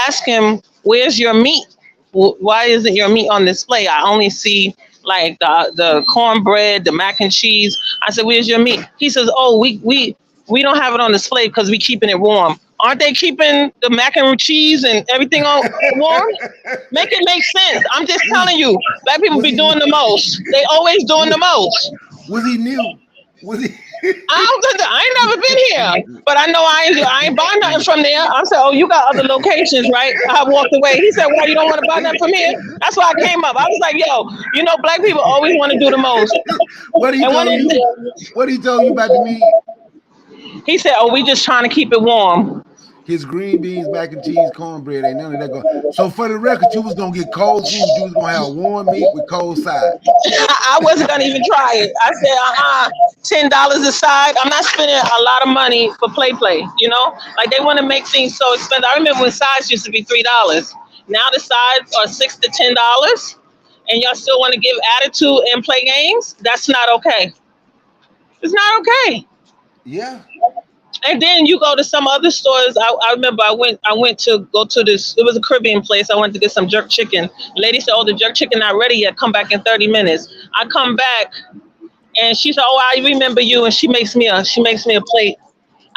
asked him, where's your meat? Why isn't your meat on display? I only see like the cornbread, the mac and cheese. I said, where's your meat? He says, oh, we don't have it on display because we keeping it warm. Aren't they keeping the mac and cheese and everything on warm? Make it make sense. I'm just telling you, black people be doing the most. They always doing the most. Was he new? Was he? I ain't never been here, but I know I ain't buying nothing from there. I said, oh, you got other locations, right? I walked away. He said, well, you don't want to buy nothing from here? That's why I came up. I was like, yo, black people always want to do the most. What he told you about the meat? He said, oh, we just trying to keep it warm. His green beans, mac and cheese, cornbread, ain't none of that going. So for the record, you was gonna get cold food. You was gonna have warm meat with cold side. I wasn't gonna even try it. I said, $10 a side. I'm not spending a lot of money for play. You know, like they want to make things so expensive. I remember when sides used to be $3. Now the sides are $6 to $10, and y'all still want to give attitude and play games. That's not okay. It's not okay. Yeah. And then you go to some other stores. I remember I went to go to this. It was a Caribbean place. I went to get some jerk chicken. The lady said, "Oh, the jerk chicken not ready yet. Come back in 30 minutes." I come back, and she said, "Oh, I remember you." And she makes me a plate.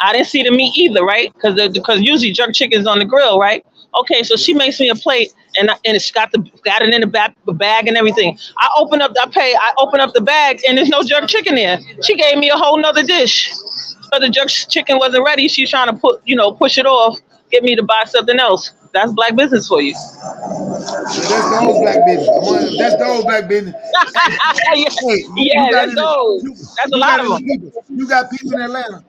I didn't see the meat either, right? Because usually jerk chicken's on the grill, right? Okay, so she makes me a plate, and it's got it in the bag and everything. I open up the bag, and there's no jerk chicken there. She gave me a whole nother dish. So the jerk chicken wasn't ready. She's trying to push it off, get me to buy something else. That's black business for you. That's the old black business. That's the old black business. Yeah, that's old. That's a lot of them. You got people in Atlanta.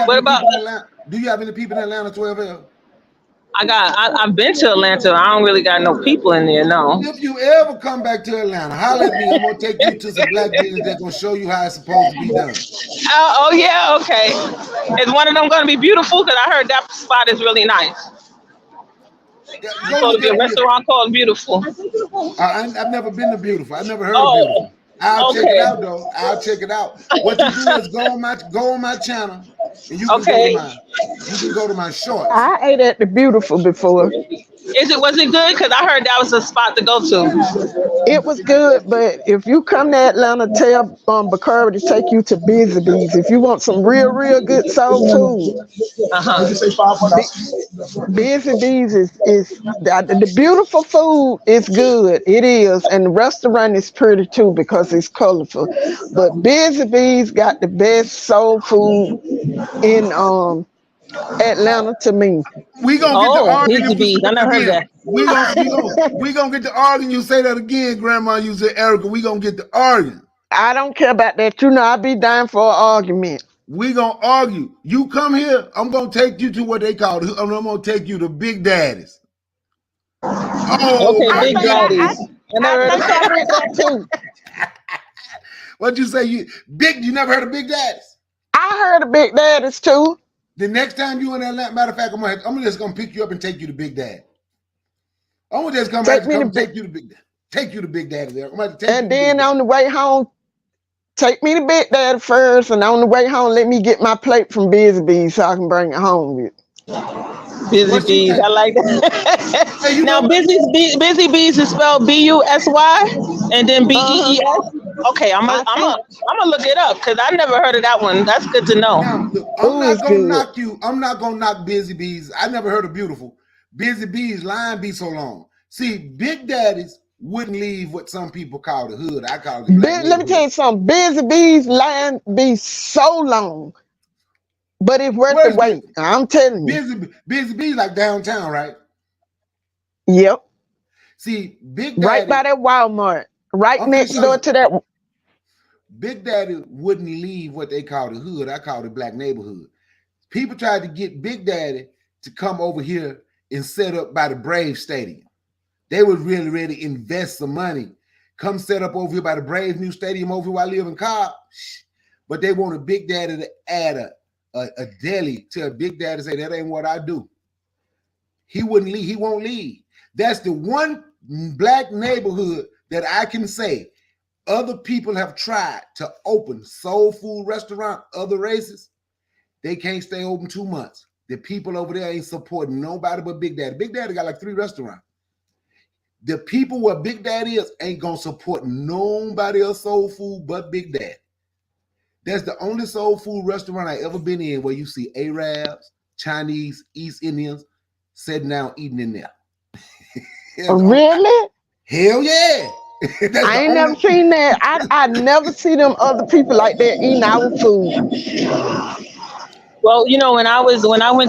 What about? Do you have any people in Atlanta 12L? I've been to Atlanta. I don't really got no people in there, no. If you ever come back to Atlanta, holler at me. I'm gonna take you to some black business that's gonna show you how it's supposed to be done. Oh yeah, okay. Is one of them gonna be beautiful? Because I heard that spot is really nice. So to be a restaurant called Beautiful. I've never been to Beautiful. I've never heard of Beautiful. I'll check it out though. I'll check it out. What you do is go on my channel, and you can go to my shorts. I ate at the Beautiful before. Was it good? Because I heard that was a spot to go to. It was good, but if you come to Atlanta, tell Bakari to take you to Busy Bees. If you want some real good soul food, Busy Bees is the beautiful food is good. It is, and the restaurant is pretty too because it's colorful. But Busy Bees got the best soul food in Atlanta to me. We gonna get to arguing. I never heard that. We gonna get to arguing. You say that again, Grandma. You say Erica. We gonna get to arguing. I don't care about that. You know, I be down for an argument. We gonna argue. You come here. I'm gonna take you to what they call. I'm gonna take you to Big Daddies. Oh, okay, Big Daddies. I never heard of that too. What'd you say? You never heard of Big Daddies? I heard of Big Daddies too. The next time you in Atlanta, matter of fact, I'm just gonna pick you up and take you to Big Daddy. I'm gonna just take you to Big Daddy. Take you to Big Daddy there. And then on the way home, take me to Big Daddy first, and on the way home, let me get my plate from Busy Bees so I can bring it home with. Busy Bees, I like that. Hey, now, Busy Bees is spelled B-U-S-Y and then B-E-E-S. Okay, I'm gonna look it up because I never heard of that one. That's good to know. Now, look, I'm not gonna knock you. I'm not gonna knock Busy Bees. I never heard of Beautiful. Busy Bees line be so long. See, Big Daddies wouldn't leave what some people call the hood. I call it the black let me tell you something. Busy Bees line be so long, but it's worth the wait. I'm telling you. Busy Bees like downtown, right? Yep. See, Big Daddy, right by that Walmart. Right next door to that. Big Daddy wouldn't leave what they call the hood. I call it black neighborhood. People tried to get Big Daddy to come over here and set up by the Braves Stadium. They would really, really invest some money. Come set up over here by the Braves new stadium over here where I live in Cobb. But they wanted Big Daddy to add a deli to a Big Daddy say, that ain't what I do. He wouldn't leave. He won't leave. That's the one black neighborhood that I can say other people have tried to open soul food restaurant, other races, they can't stay open 2 months. The people over there ain't supporting nobody but Big Daddy. Big Daddy got like 3 restaurants. The people where Big Daddy is ain't gonna support nobody else soul food but Big Daddy. That's the only soul food restaurant I ever been in where you see Arabs, Chinese, East Indians sitting down eating in there. Really? Hell yeah. I ain't never seen that. I never see them other people like that eating our food. Well, you know, when I went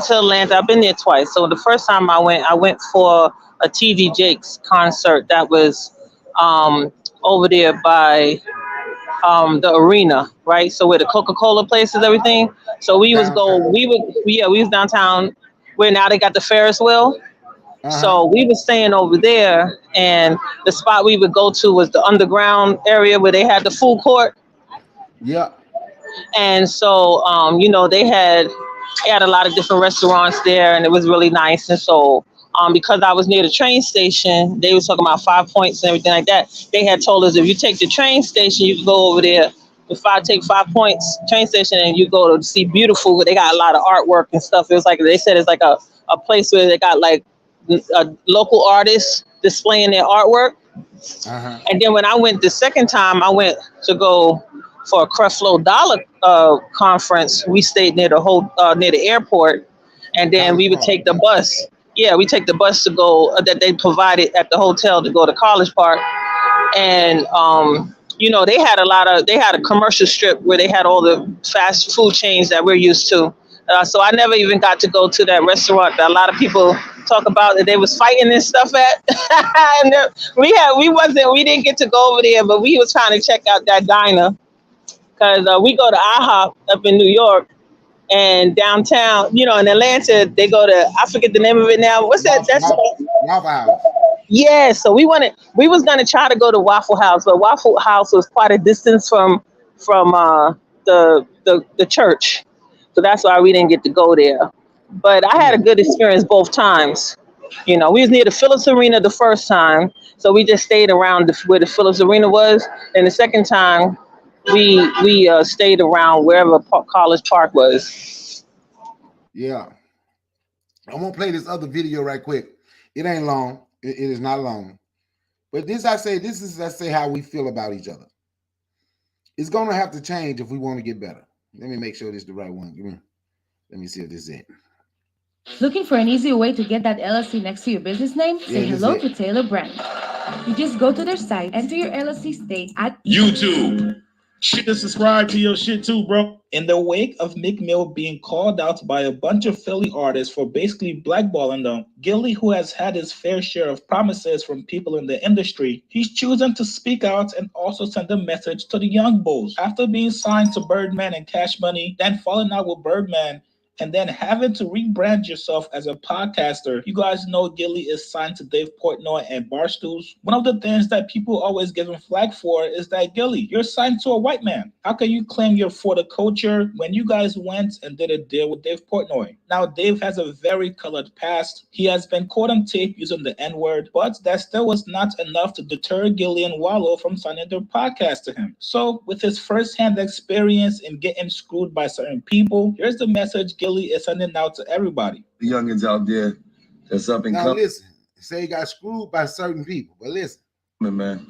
to Atlanta, I've been there twice. So the first time I went for a TD Jakes concert that was over there by the arena, right? So where the Coca-Cola place is, everything. So we was downtown where now they got the Ferris wheel. So we were staying over there, and the spot we would go to was the underground area where they had the food court. Yeah. And so, you know, they had a lot of different restaurants there, and it was really nice. And so, because I was near the train station, they were talking about 5 Points and everything like that. They had told us if you take the train station, you can go over there if I take 5 Points train station and you go to see Beautiful, they got a lot of artwork and stuff. It was like, they said it's like a place where they got like local artists displaying their artwork. Uh-huh. And then when I went the second time, I went to go for a Creflo Dollar conference. We stayed near near the airport, and then we would take the bus. Yeah, we take the bus to go that they provided at the hotel to go to College Park. And you know, they had a commercial strip where they had all the fast food chains that we're used to. So I never even got to go to that restaurant that a lot of people talk about that they was fighting and stuff at. And we didn't get to go over there, but we was trying to check out that diner because we go to IHOP up in New York and downtown. You know, in Atlanta they go to, I forget the name of it now. What's that? That's Waffle House. yeah. So we was gonna try to go to Waffle House, but Waffle House was quite a distance from the church. So that's why we didn't get to go there. But I had a good experience both times. You know, we was near the Phillips Arena the first time, so we just stayed around where the Phillips Arena was. And the second time, we stayed around wherever College Park was. Yeah. I'm going to play this other video right quick. It ain't long. It is not long. But this is how we feel about each other. It's going to have to change if we want to get better. Let me make sure this is the right one. Let me see if this is it. Looking for an easy way to get that LLC next to your business name? Say hello to Taylor Brand. You just go to their site, enter your LLC state at YouTube. Shit, subscribe to your shit too, bro. In the wake of Meek Mill being called out by a bunch of Philly artists for basically blackballing them, Gillie, who has had his fair share of promises from people in the industry, he's choosing to speak out and also send a message to the young bulls. After being signed to Birdman and Cash Money, then falling out with Birdman, and then having to rebrand yourself as a podcaster, you guys know Gillie is signed to Dave Portnoy and Barstools. One of the things that people always give him flack for is that, Gillie, you're signed to a white man. How can you claim you're for the culture when you guys went and did a deal with Dave Portnoy? Now, Dave has a very colored past. He has been caught on tape using the N-word, but that still was not enough to deter Gillie and Wallow from signing their podcast to him. So, with his first-hand experience in getting screwed by certain people, here's the message Gillie is sending out to everybody. The youngins out there that's up and Now coming. listen, say he got screwed by certain people, but listen. Man,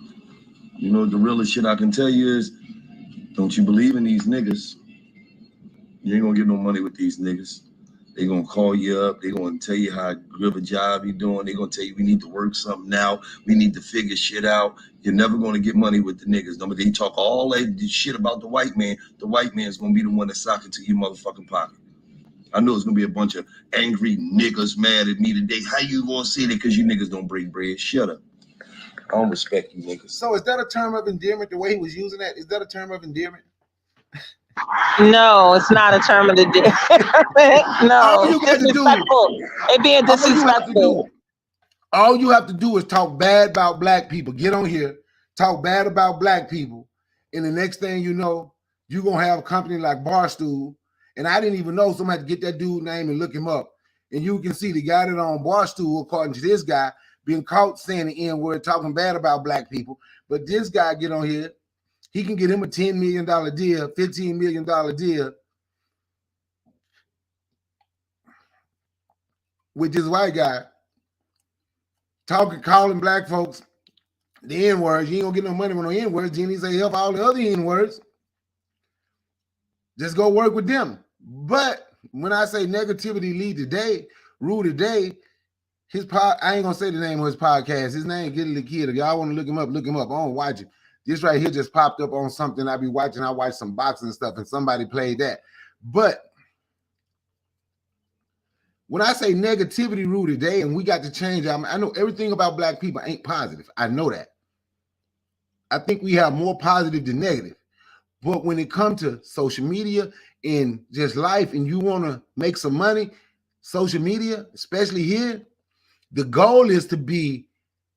you know, the realest shit I can tell you is, don't you believe in these niggas? You ain't gonna get no money with these niggas. They gonna call you up. They gonna tell you how good of a job you doing. They gonna tell you we need to work something out. We need to figure shit out. You're never gonna get money with the niggas. No, but they talk all that shit about the white man. The white man's gonna be the one that sock it to your motherfucking pocket. I know it's gonna be a bunch of angry niggas mad at me today. How you gonna say that because you niggas don't break bread? Shut up. I don't respect you niggas. So is that a term of endearment, the way he was using that? Is that a term of endearment? No, it's not a term of the day. No, you got to do- disrespectful. It being disrespectful. All you have to do is talk bad about black people. Get on here, talk bad about black people, and the next thing you know, you're gonna have a company like Barstool. And I didn't even know, somebody had to get that dude's name and look him up. And you can see the guy that on Barstool, according to this guy, being caught saying the N-word, talking bad about black people. But this guy get on here, he can get him a $10 million deal, $15 million deal with this white guy calling black folks the N-words. You ain't gonna get no money with no N-words. Then he say help all the other N-words. Just go work with them. But when I say negativity rule today, I ain't gonna say the name of his podcast. His name Gillie the Kid. If y'all want to look him up. I don't watch it. This right here just popped up on something I be watching. I watch some boxing and stuff, and somebody played that. But when I say negativity rule today, and we got to change, I know everything about black people ain't positive. I know that. I think we have more positive than negative. But when it comes to social media and just life, and you want to make some money, social media, especially here, the goal is to be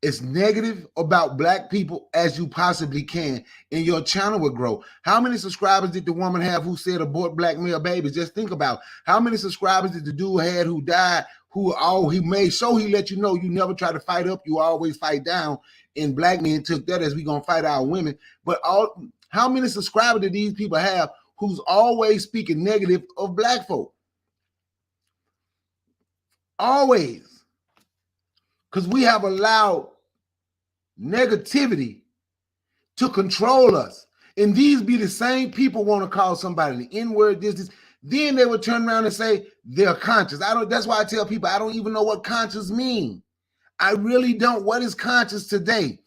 as negative about black people as you possibly can, and your channel will grow. How many subscribers did the woman have who said abort black male babies? Just think about how many subscribers did the dude had who died, he made sure he let you know you never try to fight up, you always fight down. And black men took that as we gonna fight our women. But How many subscribers do these people have who's always speaking negative of black folk? Always. Because we have allowed negativity to control us. And these be the same people want to call somebody the N-word, this. Then they would turn around and say they're conscious. That's why I tell people I don't even know what conscious mean. I really don't. What is conscious today?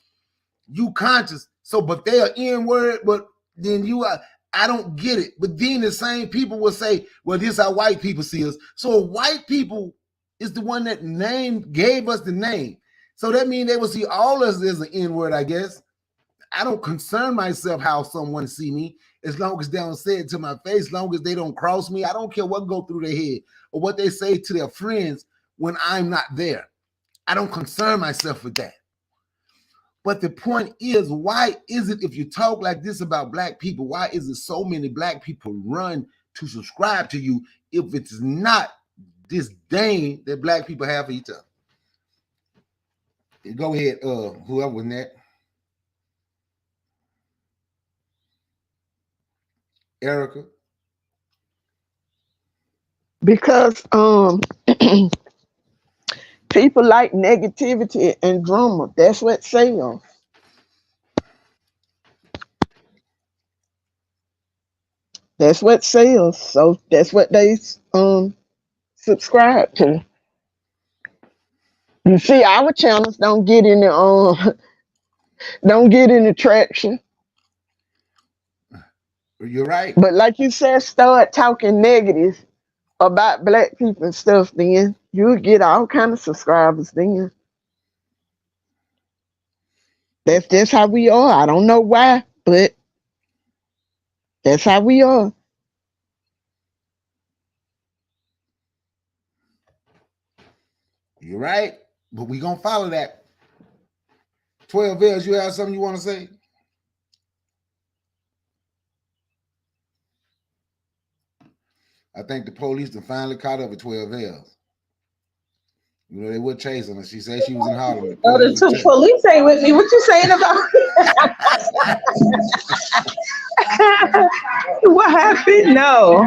You conscious. So, but they are N-word, but then you are, I don't get it. But then the same people will say, well, this is how white people see us. So white people is the one that gave us the name. So that means they will see all of us as an N-word, I guess. I don't concern myself how someone see me, as long as they don't say it to my face, as long as they don't cross me. I don't care what go through their head or what they say to their friends when I'm not there. I don't concern myself with that. But the point is, why is it if you talk like this about black people, why is it so many black people run to subscribe to you if it's not disdain that black people have for each other? Go ahead, whoever was that. Erica. Because people like negativity and drama. That's what sells. That's what sells. So that's what they subscribe to. You see, our channels don't get any traction. You're right. But like you said, start talking negative about black people and stuff, then you'll get all kind of subscribers then. That's just how we are. I don't know why, but that's how we are. You're right, but we gonna follow that. 12 L's, you have something you want to say? I think the police done finally caught up with 12 L's. You know, they were chasing her. She said she was in Harlem. Oh, the two police ain't with me. What you saying about what happened? No.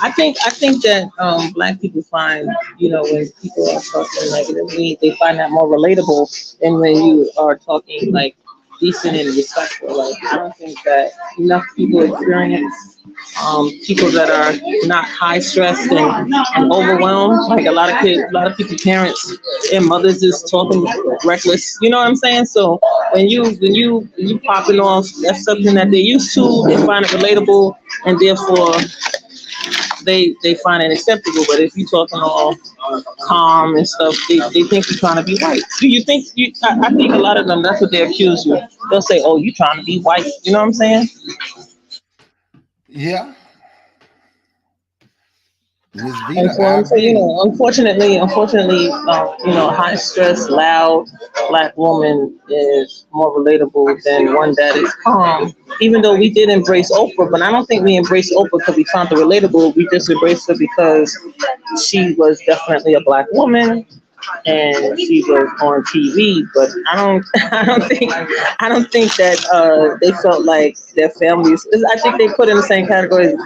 I think that black people find, when people are talking negatively, they find that more relatable than when you are talking like decent and respectful. Like, I don't think that enough people experience people that are not high stressed and overwhelmed. Like a lot of people's parents and mothers is talking reckless. You know what I'm saying? So when you popping off, that's something that they're used to. They find it relatable, and therefore they find it acceptable. But if you're talking all calm and stuff, they think you're trying to be white. Do you think I think a lot of them, that's what they accuse you. They'll say, oh, you trying to be white. You know what I'm saying? Yeah. And so I'm saying, unfortunately, high stress, loud black woman is more relatable than one that is calm. Even though we did embrace Oprah, but I don't think we embraced Oprah because we found her relatable. We just embraced her because she was definitely a black woman and she was on TV. But I don't think that they felt like their families. I think they put in the same category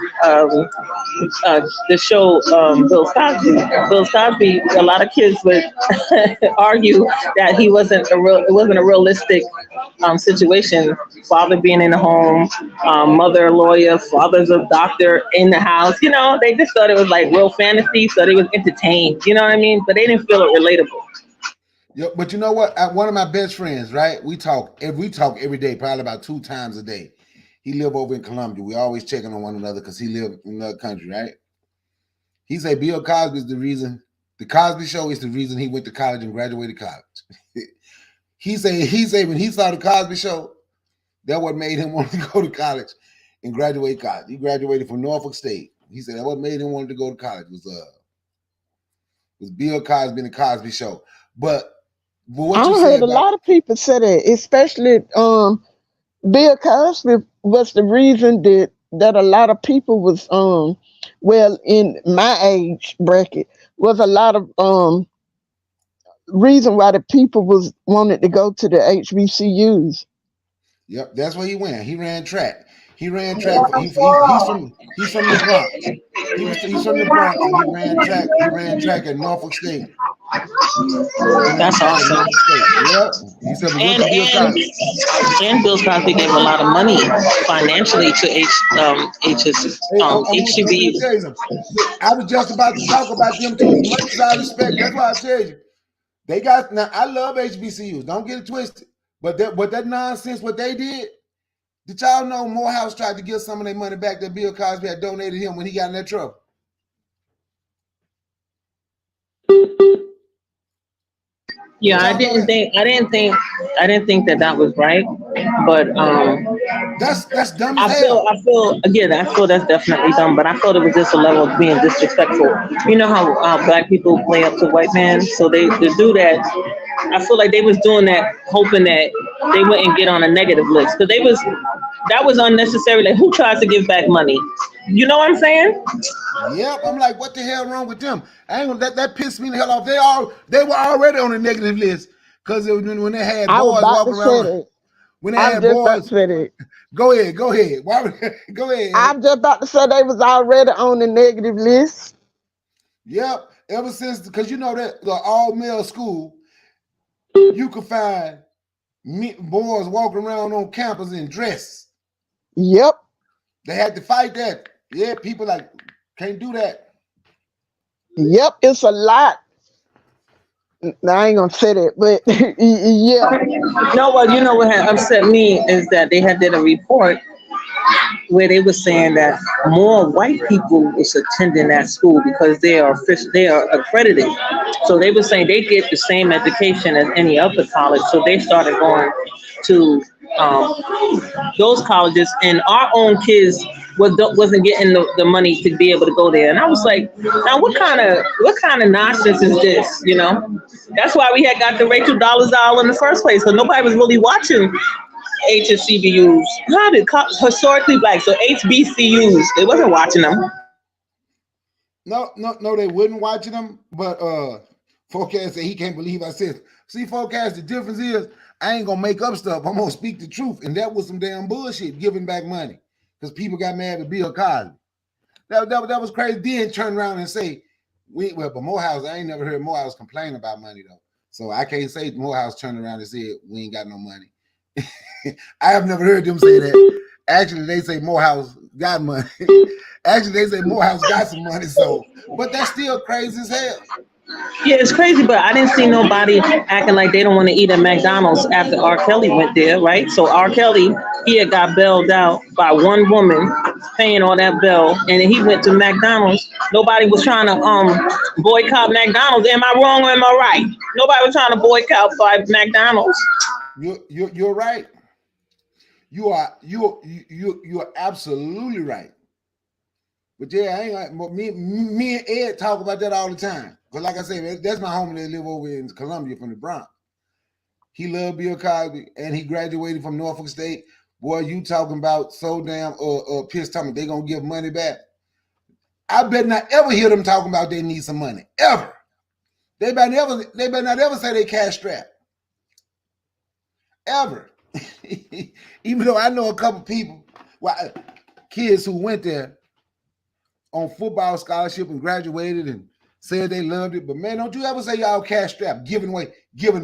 the show Bill Cosby. Bill Cosby. A lot of kids would argue that it wasn't a realistic situation. Father being in the home, mother a lawyer, father's a doctor in the house. They just thought it was like real fantasy, so they was entertained. You know what I mean? But they didn't feel it relatable. Yeah, but you know what? One of my best friends, right? We talk every day, probably about 2 times a day. He lived over in Colombia. We always checking on one another because he lived in another country, right? He said Bill Cosby is the reason. The Cosby Show is the reason he went to college and graduated college. He said when he saw the Cosby Show, that what made him want to go to college and graduate college. He graduated from Norfolk State. He said that what made him want to go to college was Bill Cosby and the Cosby Show. But what I heard a lot of people say that, especially Bill Cosby was the reason that a lot of people was in my age bracket was a lot of reason why the people was wanted to go to the HBCUs. Yep, that's where he went. He ran track. He ran track. He's from the Bronx. He's from the Bronx, and he ran track. He ran track at Norfolk State. That's awesome. Yep. He said, and Bill Cosby gave a lot of money financially to HBCU. I was just about to talk about them too. As much as I respect, that's why I tell you, they got. Now I love HBCUs. Don't get it twisted. But that nonsense, what they did y'all know Morehouse tried to get some of their money back that Bill Cosby had donated him when he got in that trouble? Yeah, I didn't think that was right, but that's dumb. I feel that's definitely dumb, but I thought it was just a level of being disrespectful. You know how black people play up to white men, so they do that. I feel like they was doing that, hoping that they wouldn't get on a negative list, because that was unnecessary. Like, who tries to give back money? You know what I'm saying? Yep. I'm like, what the hell wrong with them? I ain't gonna, that pissed me the hell off. They were already on the negative list because when they had boys walking around. When they had boys. Go ahead. Go ahead. Go ahead. I'm just about to say they was already on the negative list. Yep. Ever since, because you know that the all male school, you could find boys walking around on campus in dress. Yep. They had to fight that. Yeah, people like can't do that. Yep, it's a lot. I ain't gonna say that, but yeah. No, well, you know what had upset me is that they did a report where they were saying that more white people was attending that school because they are accredited. So they were saying they get the same education as any other college. So they started going to those colleges, and our own kids wasn't getting the money to be able to go there. And I was like, now what kind of nonsense is this? You know, that's why we had got the Rachel Dolezal in the first place, because nobody was really watching HBCUs. Historically black, so HBCUs, they wasn't watching them. No, they wouldn't watching them. But Forecast said he can't believe I said. See, Forecast, the difference is I ain't gonna make up stuff. I'm gonna speak the truth, and that was some damn bullshit, giving back money because people got mad at Bill Cosby. That was crazy. Then turn around and say, but Morehouse, I ain't never heard Morehouse complain about money though, so I can't say Morehouse turned around and said we ain't got no money. I have never heard them say that. Actually, they say Morehouse got money. Actually, they say Morehouse got some money. So, but that's still crazy as hell. Yeah, it's crazy, but I didn't see nobody acting like they don't want to eat at McDonald's after R. Kelly went there, right? So R. Kelly, he had got bailed out by one woman paying all that bill, and then he went to McDonald's. Nobody was trying to boycott McDonald's. Am I wrong or am I right? Nobody was trying to boycott McDonald's. You're right. You're absolutely right. But yeah, I ain't like me and Ed talk about that all the time. But like I said, that's my homie that live over in Columbia from the Bronx. He loved Bill Cosby and he graduated from Norfolk State. Boy, you talking about so damn pissed off they gonna give money back. I bet not ever hear them talking about they need some money. Ever. They better not ever say they cash strapped. Ever. Even though I know a couple people, kids who went there on football scholarship and graduated and said they loved it, but man, don't you ever say y'all cash strapped, giving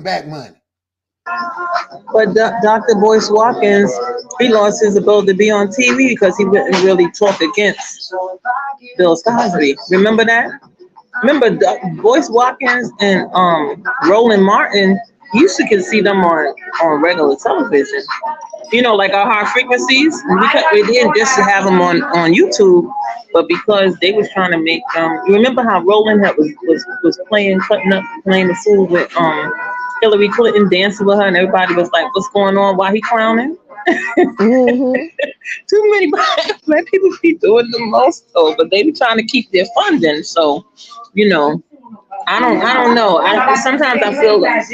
back money. But Dr. Boyce Watkins, he lost his ability to be on TV because he wouldn't really talk against Bill Cosby. Remember that? Remember Boyce Watkins and Roland Martin, you used to see them on regular television. You know, like our high frequencies. We didn't just have them on YouTube, but because they was trying to make you remember how Roland was playing the fool with Hillary Clinton, dancing with her, and everybody was like, "What's going on? Why he clowning?" Mm-hmm. Too many black people be doing the most though, but they be trying to keep their funding. So, you know, I don't know. Sometimes I feel like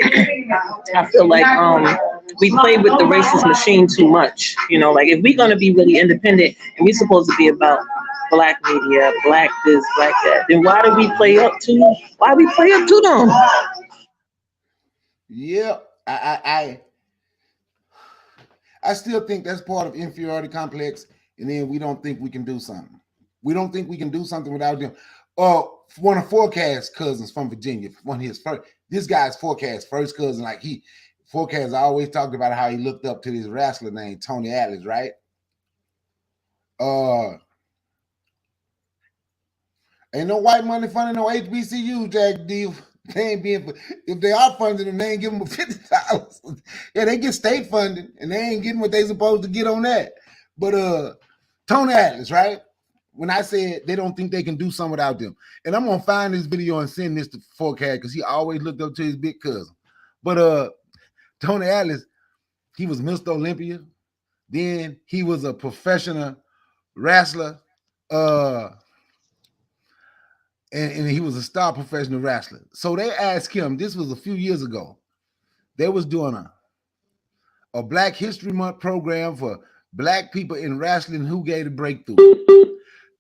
we play with the racist machine too much. You know, like if we're gonna be really independent and we're supposed to be about black media, black this, black that, then why do we play up to them? Yeah, I I still think that's part of inferiority complex. And then we don't think we can do something. We don't think we can do something without them. One of Forecast cousins from Virginia, one of his first, this guy's Forecast first cousin, like Forecast always talked about how he looked up to this wrestler named Tony Atlas, right? Ain't no white money funding no HBCU, Jack D. They ain't being, if they are funding them, they ain't giving them $50. Yeah, they get state funding and they ain't getting what they supposed to get on that. But Tony Atlas, right? When I said they don't think they can do something without them. And I'm gonna find this video and send this to Forecast because he always looked up to his big cousin. But Tony Atlas, he was Mr. Olympia. Then he was a professional wrestler. And he was a star professional wrestler. So they asked him, this was a few years ago, they was doing a Black History Month program for Black people in wrestling who gave the breakthrough.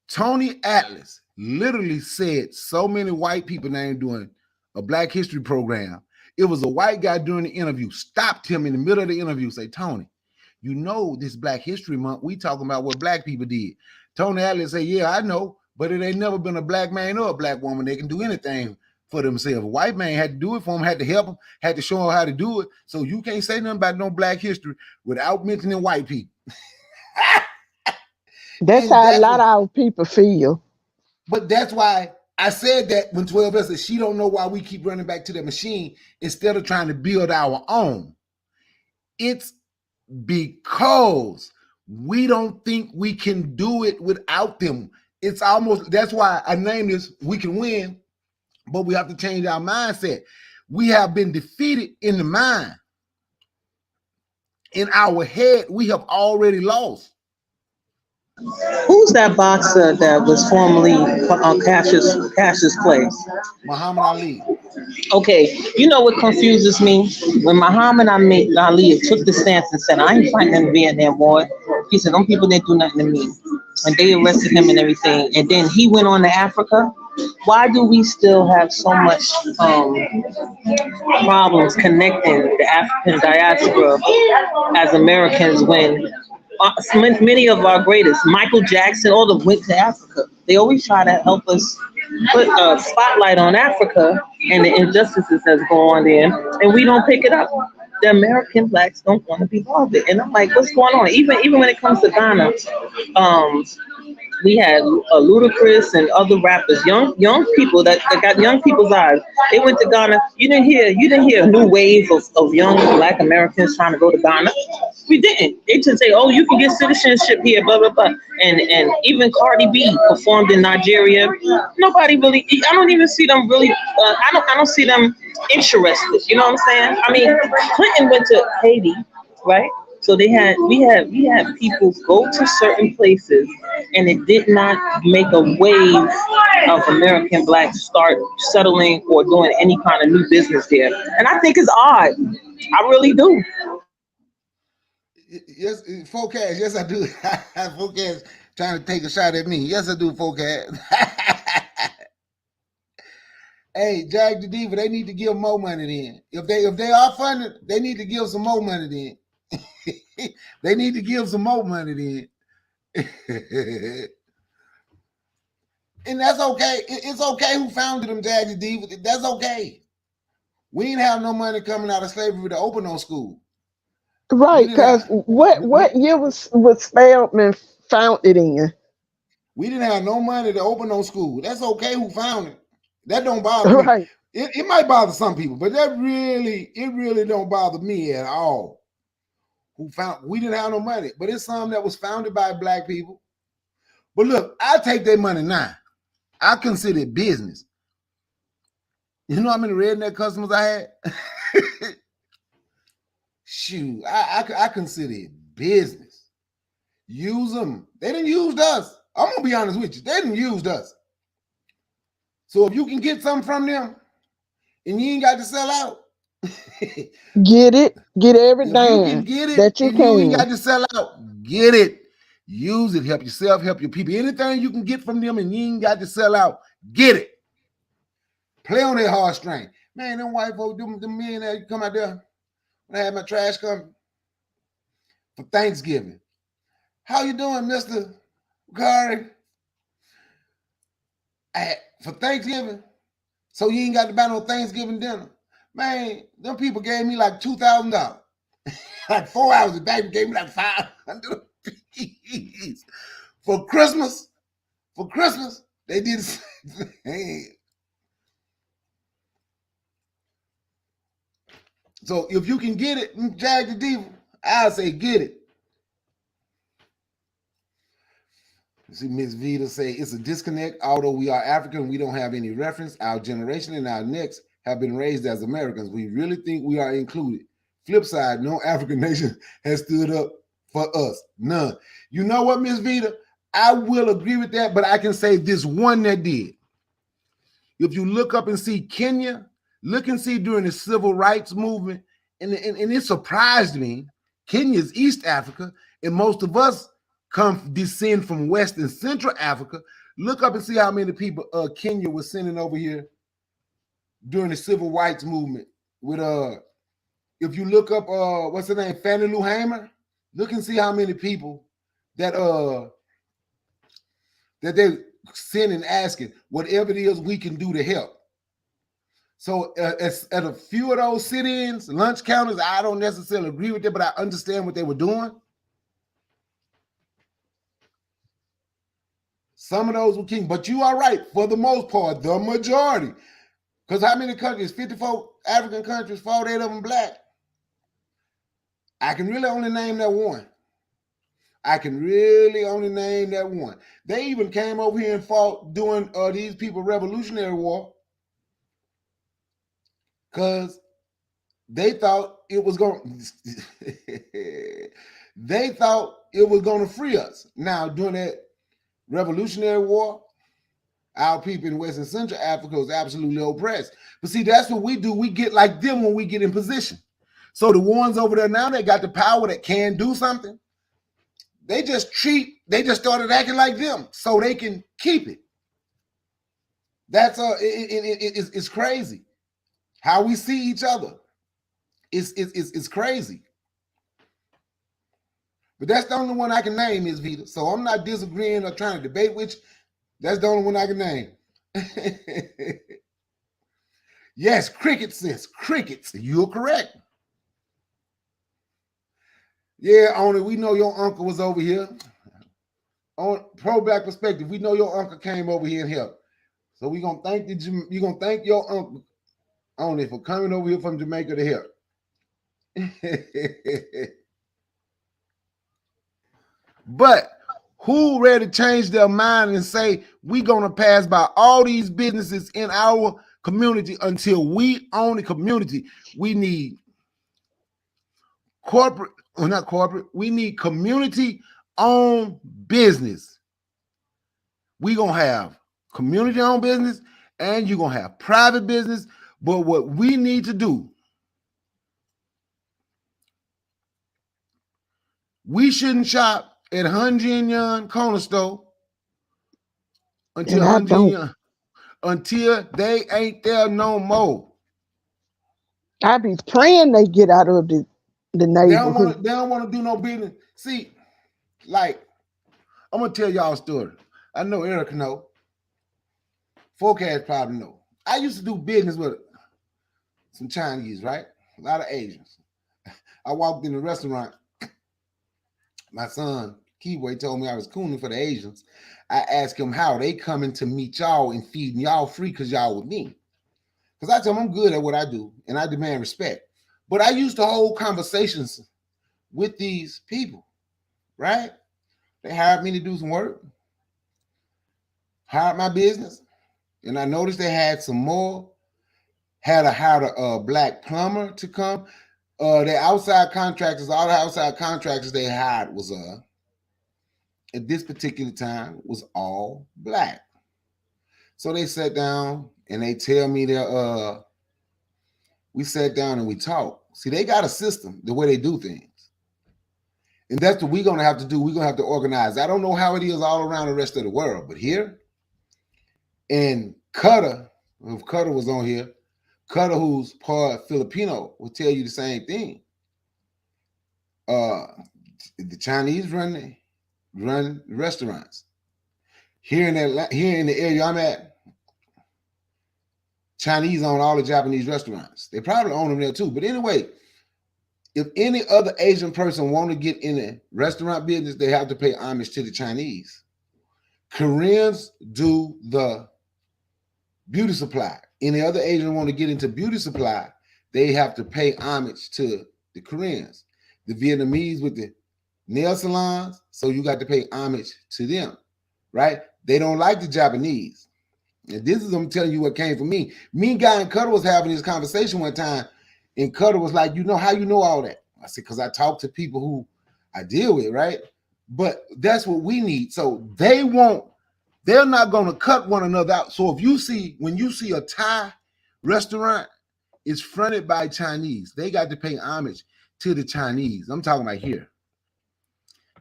Tony Atlas literally said so many white people named doing a Black History program. It was a white guy during the interview, stopped him in the middle of the interview, say, Tony, you know this Black History Month, we talking about what Black people did. Tony Atlas said, yeah, I know, but it ain't never been a Black man or a Black woman that can do anything for themselves. A white man had to do it for them, had to help them, had to show them how to do it. So you can't say nothing about no Black history without mentioning white people. That's how a lot of our people feel. But that's why I said that when 12 said she don't know why we keep running back to the machine instead of trying to build our own. It's because we don't think we can do it without them. It's almost, that's why I named this We Can Win, but we have to change our mindset. We have been defeated in the mind. In our head, we have already lost. Who's that boxer that was formerly Cassius Clay? Muhammad Ali. Okay, you know what confuses me? When Muhammad Ali took the stance and said, I ain't fighting in the Vietnam War. He said, them people didn't do nothing to me. And they arrested him and everything. And then he went on to Africa. Why do we still have so much problems connecting the African diaspora as Americans when many of our greatest, Michael Jackson, all of them went to Africa. They always try to help us put a spotlight on Africa and the injustices that's going on there, and we don't pick it up. The American Blacks don't want to be bothered. And I'm like, what's going on? Even when it comes to Ghana, we had Ludacris and other rappers, young people that got young people's eyes. They went to Ghana. You didn't hear a new wave of young Black Americans trying to go to Ghana. We didn't. They just say, oh, you can get citizenship here, blah, blah, blah. And even Cardi B performed in Nigeria. Nobody really, I don't even see them really, I don't see them interested. You know what I'm saying? I mean, Clinton went to Haiti, right? So we had people go to certain places, and it did not make a wave of American Blacks start settling or doing any kind of new business there. And I think it's odd. I really do. Yes, Forecast. Yes, I do. Forecast trying to take a shot at me. Yes, I do, Forecast. Hey, Jag the Diva, they need to give more money then. If they are funded, they need to give some more money then. They need to give some more money then. And that's okay. It's okay who founded them, Jag the Diva. That's okay. We didn't have no money coming out of slavery to open no school. Right, because what year was Spelman founded in? We didn't have no money to open no school. That's okay who found it. That don't bother me. It might bother some people, but it really don't bother me at all. We didn't have no money, but it's something that was founded by Black people. But look, I take their money now. I consider it business. You know how many redneck customers I had? Shoot, I consider it business. Use them. They didn't use us. I'm gonna be honest with you. They didn't use us. So if you can get something from them and you ain't got to sell out, get it. Get everything. You can get it that you and can. You ain't got to sell out. Get it. Use it. Help yourself. Help your people. Anything you can get from them and you ain't got to sell out. Get it. Play on their heartstring. Man, them white folks, them men that come out there when I had my trash company, for Thanksgiving. How you doing, Mr. Curry? For Thanksgiving? So you ain't got to buy no Thanksgiving dinner. Man, them people gave me like $2,000. Like 4 hours. The bank gave me like $500 for Christmas. For Christmas, they did the same thing. So if you can get it, Jag the Diva, I'll say get it. See, Miss Vita say it's a disconnect. Although we are African, we don't have any reference. Our generation and our next have been raised as Americans. We really think we are included. Flip side, no African nation has stood up for us. None. You know what, Miss Vita? I will agree with that, but I can say this one that did. If you look up and see Kenya, look and see during the civil rights movement, and it surprised me. Kenya's East Africa, and most of us descend from West and Central Africa. Look up and see how many people Kenya was sending over here during the civil rights movement. With if you look up what's her name, Fannie Lou Hamer, look and see how many people that they send and asking whatever it is we can do to help. So at a few of those sit-ins, lunch counters, I don't necessarily agree with it, but I understand what they were doing. Some of those were king, but you are right. For the most part, the majority. Because how many countries? 54 African countries, 48 of them black. I can really only name that one. They even came over here and fought during these people Revolutionary War because they thought it was going to free us. Now, during that Revolutionary War, our people in West and Central Africa was absolutely oppressed. But see, that's what we do. We get like them when we get in position. So the ones over there now that got the power that can do something, they just started acting like them so they can keep it. That's it's crazy how we see each other. It's crazy. But that's the only one I can name, Ms. Vita. So I'm not disagreeing or trying to debate with you. That's the only one I can name. Yes, crickets. You're correct. Yeah, only we know your uncle was over here. On Pro-Black Perspective, we know your uncle came over here and helped. So we're gonna thank your uncle only for coming over here from Jamaica to help. But who ready to change their mind and say we're gonna pass by all these businesses in our community until we own the community? We need we need community-owned business. We're going to have community-owned business and you're going to have private business. But what we need to do, we shouldn't shop at Hunjin Corner Store until they ain't there no more. I be praying they get out of the neighborhood. They don't want to do no business. See, like, I'm going to tell y'all a story. I know Eric know. Forecast probably know. I used to do business with some Chinese, right? A lot of Asians. I walked in the restaurant. My son, Keyway, told me I was cooning for the Asians. I asked him how they coming to meet y'all and feeding y'all free because y'all with me. Because I tell them I'm good at what I do and I demand respect. But I used to hold conversations with these people, right? They hired me to do some work, hired my business, and I noticed they had some more, hired a black plumber to come. The outside contractors, all the outside contractors they hired was at this particular time was all black. So they sat down and they tell me that we sat down and we talked. See, they got a system, the way they do things. And that's what we're going to have to do. We're going to have to organize. I don't know how it is all around the rest of the world, but here, and Cutter, if Cutter was on here, Cutter, who's part Filipino, will tell you the same thing. The Chinese run restaurants. Here in the area I'm at, Chinese own all the Japanese restaurants. They probably own them there too. But anyway, if any other Asian person want to get in the restaurant business, they have to pay homage to the Chinese. Koreans do the beauty supply. Any other Asian want to get into beauty supply, they have to pay homage to the Koreans. The Vietnamese with the nail salons, so you got to pay homage to them, right? They don't like the Japanese. And this is, I'm telling you what came from me. Me, Guy, and Cutter was having this conversation one time, and Cutter was like, you know, how you know all that? I said, because I talk to people who I deal with, right? But that's what we need. So they're not going to cut one another out. So when you see a Thai restaurant, it's fronted by Chinese. They got to pay homage to the Chinese. I'm talking about here.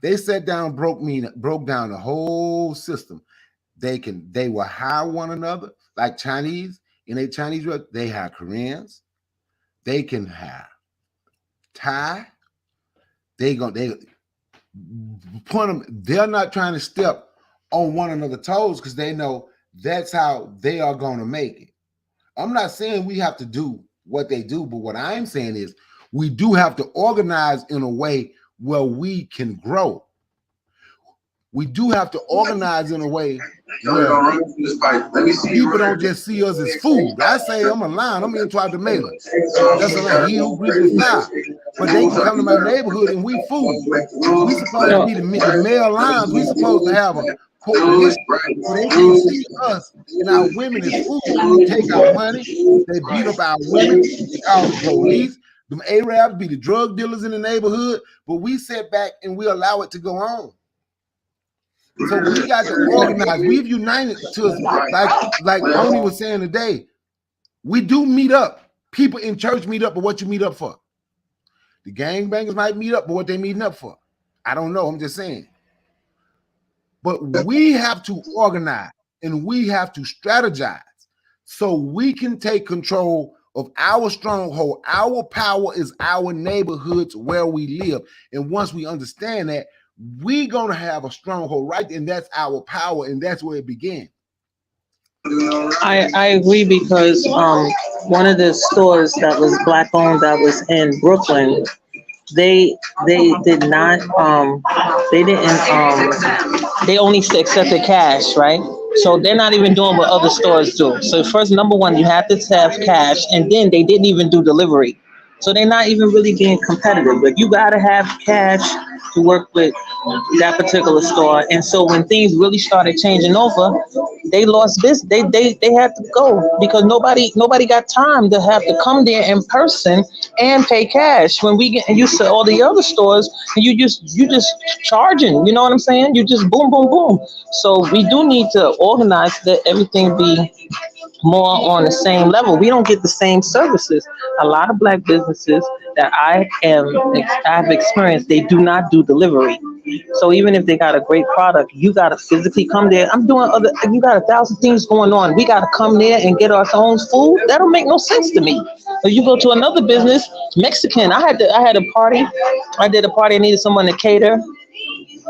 They sat down, broke down the whole system. They will hire one another, like Chinese in a Chinese restaurant. They hire Koreans. They can hire Thai. They point them. They're not trying to step on one another's toes because they know that's how they are going to make it. I'm not saying we have to do what they do, but what I'm saying is we do have to organize in a way where we can grow. We do have to organize in a way where people don't just see us as food. I say I'm a lion. I'm in try to make it. That's like he who greets the fire. But they can come to my neighborhood and we food. We supposed to be the male lions. We supposed to have a so they can see us and our women as food. They take our money. They beat up our women. They call the police. Them Arabs be the drug dealers in the neighborhood. But we sit back and we allow it to go on. So we got to organize. We've united to like Tony was saying today. We do meet up. People in church meet up, but what you meet up for? The gangbangers might meet up, but what they meeting up for? I don't know. I'm just saying. But we have to organize and we have to strategize so we can take control of our stronghold. Our power is our neighborhoods where we live. And once we understand that, we're going to have a stronghold, right? And that's our power, and that's where it began. I agree because one of the stores that was black owned that was in Brooklyn, they did not they only accepted cash, right? So they're not even doing what other stores do. So first, number one, you have to have cash, and then they didn't even do delivery. So they're not even really being competitive. But you gotta have cash to work with that particular store. And so when things really started changing over, they lost business. They had to go because nobody got time to have to come there in person and pay cash. When we get used to all the other stores, and you just charging. You know what I'm saying? You just boom, boom, boom. So we do need to organize that everything be more on the same level. We don't get the same services. A lot of black businesses that I've experienced, they do not do delivery. So even if they got a great product, you gotta physically come there. You got 1,000 things going on. We gotta come there and get our own food. That don't make no sense to me. If you go to another business, Mexican, I had a party. I did a party. I needed someone to cater,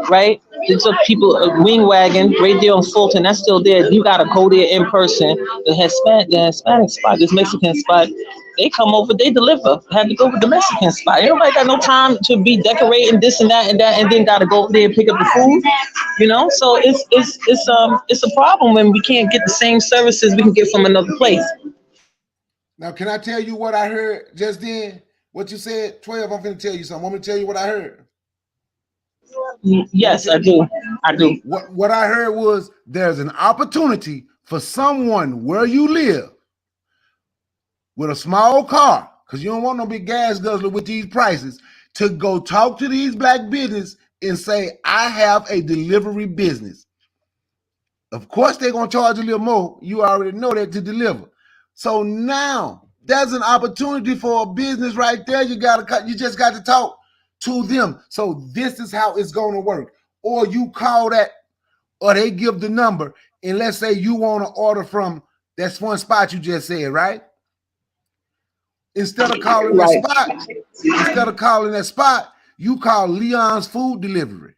right? It took people a wing wagon right there on Fulton. That's still there. You gotta go there in person. The Hispanic spot, this Mexican spot, they come over, they deliver. I had to go with the Mexican spot. Everybody got no time to be decorating this and that, and then gotta go over there and pick up the food. You know, so it's a problem when we can't get the same services we can get from another place. Now, can I tell you what I heard just then? What you said, 12. I'm gonna tell you something. I'm gonna tell you what I heard. Yes, I do. What I heard was there's an opportunity for someone where you live with a small car, because you don't want no big gas guzzler with these prices, to go talk to these black business and say, I have a delivery business. Of course, they're going to charge a little more. You already know that to deliver. So now there's an opportunity for a business right there. You just got to talk to them. So this is how it's going to work. Or you call that, or they give the number, and let's say you want to order from that one spot you just said, right? Instead of calling that spot, you call Leon's Food Delivery.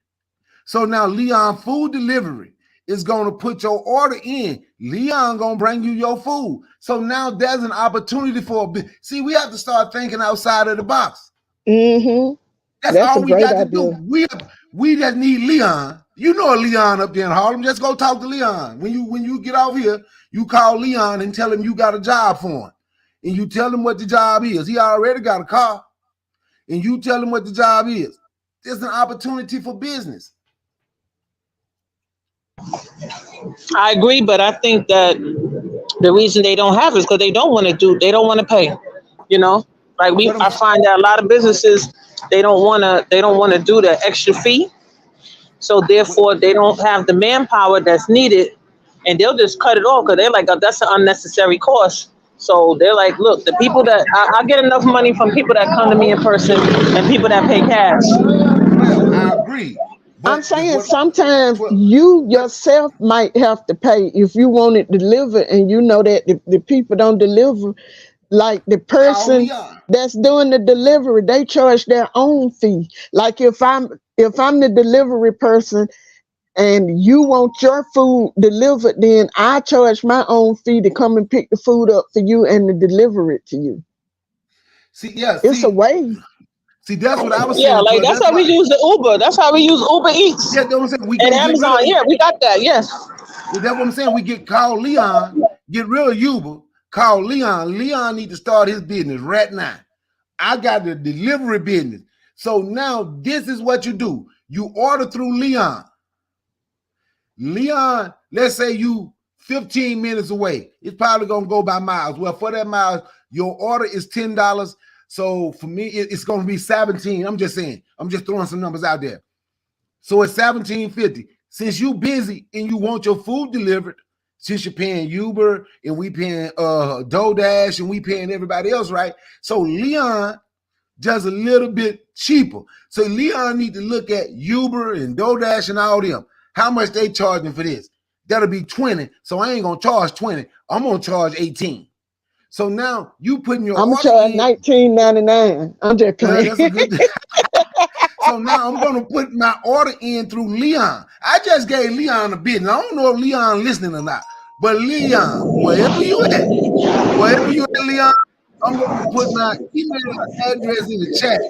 So now Leon Food Delivery is going to put your order in. Leon going to bring you your food. So now there's an opportunity for see, we have to start thinking outside of the box. Mm-hmm. That's all we got to do. We just need Leon. You know a Leon up there in Harlem. Just go talk to Leon. When you get off here, you call Leon and tell him you got a job for him. And you tell him what the job is. He already got a car. And you tell him what the job is. There's an opportunity for business. I agree, but I think that the reason they don't have it is because they don't want to pay. You know, like I find that a lot of businesses, they don't want to do the extra fee. So therefore they don't have the manpower that's needed, and they'll just cut it off because they're like, oh, that's an unnecessary cost. So they're like, look, the people that I get enough money from people that come to me in person and people that pay cash. I agree. I'm saying sometimes you yourself might have to pay if you want it delivered, and you know that the people don't deliver. Like the person that's doing the delivery, they charge their own fee. Like if I'm the delivery person and you want your food delivered, then I charge my own fee to come and pick the food up for you and to deliver it to you. It's a way. See, that's what I was saying. Yeah, like that's how we use the Uber. That's how we use Uber Eats. Yeah, that's what I'm saying. And Amazon. Yeah, we got that. Yes. That's what I'm saying. We call Leon, get rid of Uber, call Leon. Leon need to start his business right now. I got the delivery business. So now this is what you do. You order through Leon. Leon, let's say you 15 minutes away. It's probably going to go by miles. Well, for that miles, your order is $10. So for me, it's going to be 17. I'm just saying. I'm just throwing some numbers out there. So it's $17.50. Since you busy and you want your food delivered, since you're paying Uber and we paying DoorDash and we paying everybody else, right? So Leon does a little bit cheaper. So Leon need to look at Uber and DoorDash and all them. How much they charging for this? That'll be 20. So I ain't gonna charge 20. I'm gonna charge 18. So now you putting your I'm gonna charge $19.99. I'm just playing. That's a good thing. So now I'm gonna put my order in through Leon. I just gave Leon a business. I don't know if Leon listening or not, but Leon, wherever you at, Leon, I'm gonna put my email address in the chat.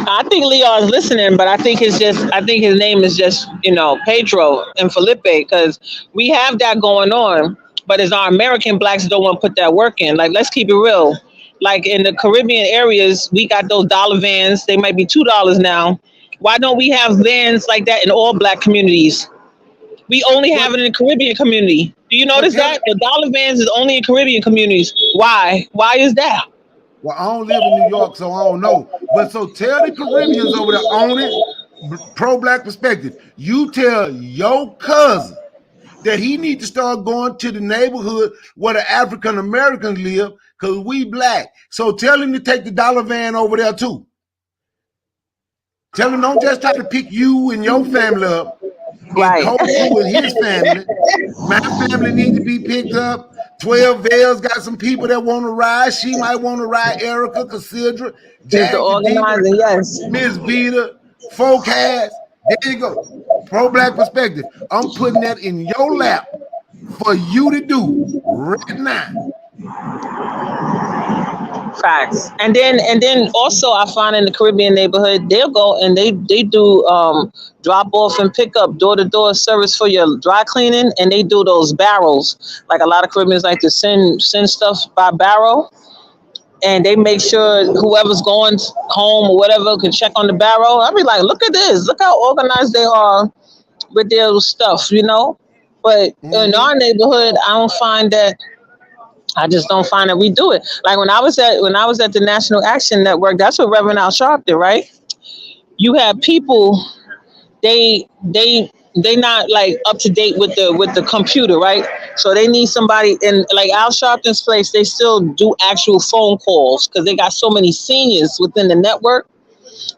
I think Leon's listening, but I think his name is just, Pedro and Felipe, because we have that going on, but as our American blacks don't want to put that work in. Like, let's keep it real. Like in the Caribbean areas, we got those dollar vans. They might be $2 now. Why don't we have vans like that in all black communities? We only have it in the Caribbean community. Do you notice that? The dollar vans is only in Caribbean communities. Why? Why is that? Well, I don't live in New York, so I don't know. But so tell the Caribbeans over there on it, pro-black perspective. You tell your cousin that he need to start going to the neighborhood where the African Americans live, because we black. So tell him to take the dollar van over there too. Tell him don't just try to pick you and your family up. Right. Kofu and his family. My family needs to be picked up. 12 Vales got some people that want to ride. She might want to ride Erica, Cassandra, Jack, yes. Miss Vita, Forecast. There you go. Pro-black perspective. I'm putting that in your lap for you to do right now. Facts. And then also I find in the Caribbean neighborhood, they'll go and they do drop off and pick up door-to-door service for your dry cleaning, and they do those barrels. Like a lot of Caribbeans like to send stuff by barrel, and they make sure whoever's going home or whatever can check on the barrel. I'll be like, look at this, look how organized they are with their stuff, But in our neighborhood, I just don't find that we do it. Like when I was at the National Action Network, that's what Reverend Al Sharpton, right? You have people, they not like up to date with the computer, right? So they need somebody in like Al Sharpton's place. They still do actual phone calls because they got so many seniors within the network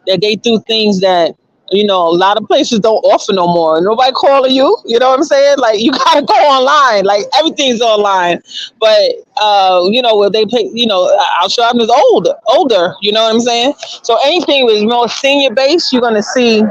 that they do things that You know, a lot of places don't offer no more. Nobody calling you. You know what I'm saying? Like you gotta go online. Like everything's online. But you know, where they pay. You know, Al Sharpton is older. You know what I'm saying? So anything with more senior base, you're gonna see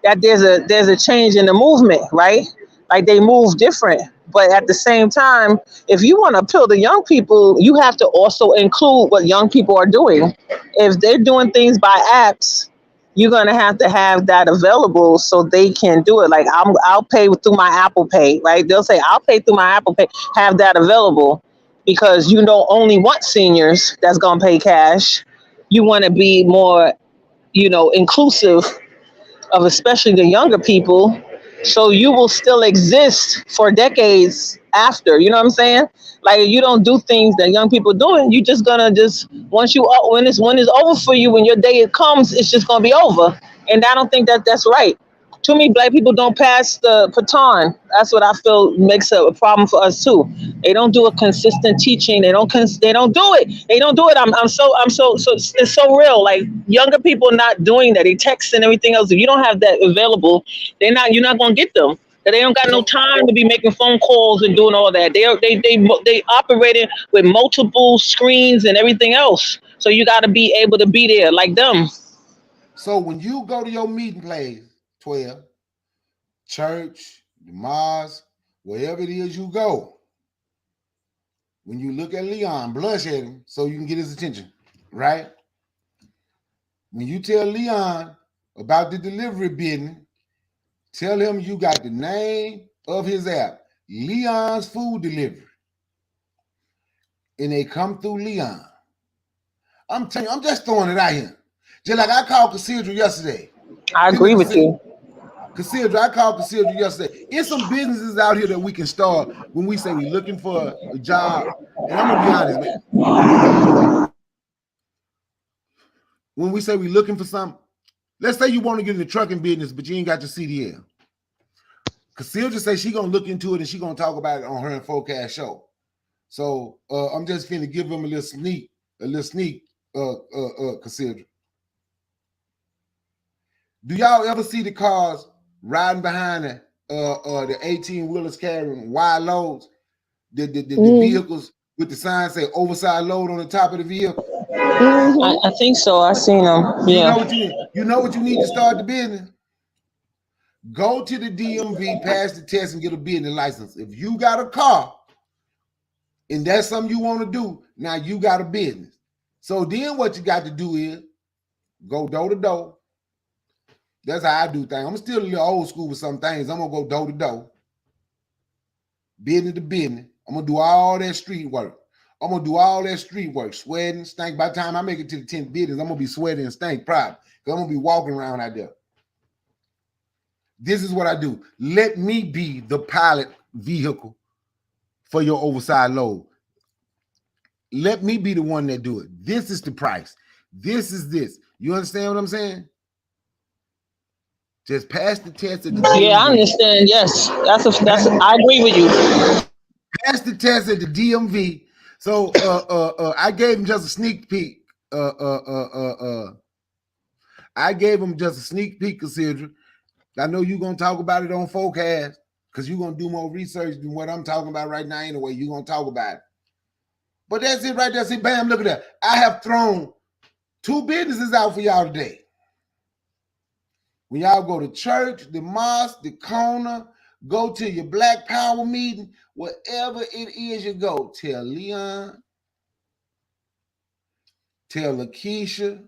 that there's a change in the movement, right? Like they move different. But at the same time, if you want to appeal to young people, you have to also include what young people are doing. If they're doing things by apps, you're gonna have to have that available so they can do it. Like I'll pay through my Apple Pay, right? They'll say I'll pay through my Apple Pay, have that available because you don't only want seniors that's gonna pay cash. You want to be more, you know, inclusive of especially the younger people, so you will still exist for decades after. You know what I'm saying? Like you don't do things that young people doing. You just gonna just once you when it's over for you, when your day comes, it's just gonna be over. And I don't think that that's right. Too many black people don't pass the baton. That's what I feel makes a problem for us too. They don't do a consistent teaching. They don't do it. They don't do it. I'm so it's so real. Like younger people not doing that. They text and everything else. If you don't have that available, you're not gonna get them. They don't got no time to be making phone calls and doing all that. They operating with multiple screens and everything else. So you got to be able to be there like them. So when you go to your meeting place, 12, church, the mosque, wherever it is you go, when you look at Leon, blush at him so you can get his attention, right? When you tell Leon about the delivery business, tell him you got the name of his app, Leon's Food Delivery. And they come through Leon. I'm telling you, I'm just throwing it out here. Just like I called Cassandra yesterday. I agree with you. Cassandra, I called Cassandra yesterday. There's some businesses out here that we can start when we say we're looking for a job. And I'm gonna be honest, man. When we say we're looking for something, let's say you want to get in the trucking business, but you ain't got your CDL. Cassandra say she gonna look into it and she gonna talk about it on her and Forecast show. So I'm just finna give them a little sneak, Cassandra. Do y'all ever see the cars riding behind the 18-wheelers carrying wide loads? The vehicles with the sign say oversized load on the top of the vehicle? I think so. I seen them. Yeah. You know what you need to start the business? Go to the DMV, pass the test, and get a business license. If you got a car and that's something you want to do, now you got a business. So then what you got to do is go door to door. That's how I do things. I'm still a little old school with some things. I'm going to go door to door, business to business. I'm going to do all that street work. Sweating, stink. By the time I make it to the 10th business, I'm going to be sweating and stink probably because I'm going to be walking around out there. This is what I do. Let me be the pilot vehicle for your oversized load. Let me be the one that do it. This is the price. This is this. You understand what I'm saying? Just pass the test at the DMV. Yeah, I understand. Yes, I agree with you. Pass the test at the DMV. So I gave him just a sneak peek. I gave him just a sneak peek, Cassandra. I know you're gonna talk about it on Forecast because you're gonna do more research than what I'm talking about right now anyway. You're gonna talk about it. But that's it right there. See, bam, look at that. I have thrown 2 businesses out for y'all today. When y'all go to church, the mosque, the corner, go to your Black Power meeting, wherever it is you go, tell Leon, tell Lakeisha,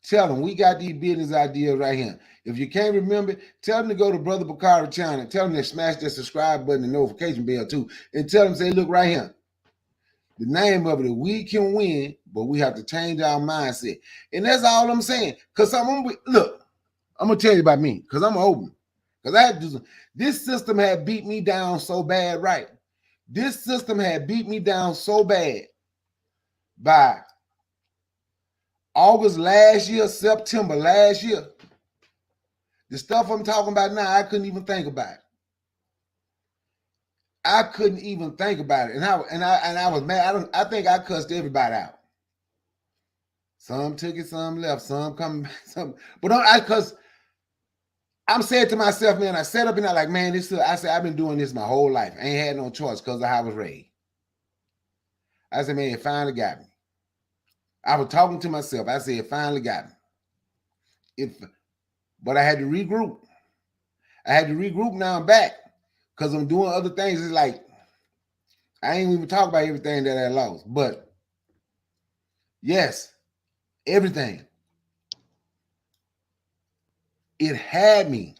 tell them we got these business ideas right here. If you can't remember, tell them to go to Brother Bakari channel. Tell them to smash that subscribe button and notification bell too. And tell them, say, look right here. The name of it is We Can Win, but we have to change our mindset. And that's all I'm saying. Because look, I'm going to tell you about me because I'm open. Because I had to do something. This system had beat me down so bad, right? This system had beat me down so bad by August last year, September last year. The stuff I'm talking about now, I couldn't even think about it. I couldn't even think about it. And I was mad. I think I cussed everybody out. Some took it, some left, some come back, some. But because I'm saying to myself, man, I sat up and I like, man, I said, I've been doing this my whole life. I ain't had no choice because of how I was raised. I said, man, it finally got me. I was talking to myself. I said, it finally got me. But I had to regroup. I had to regroup now I'm back because I'm doing other things. It's like, I ain't even talk about everything that I lost. But yes, everything. It had me.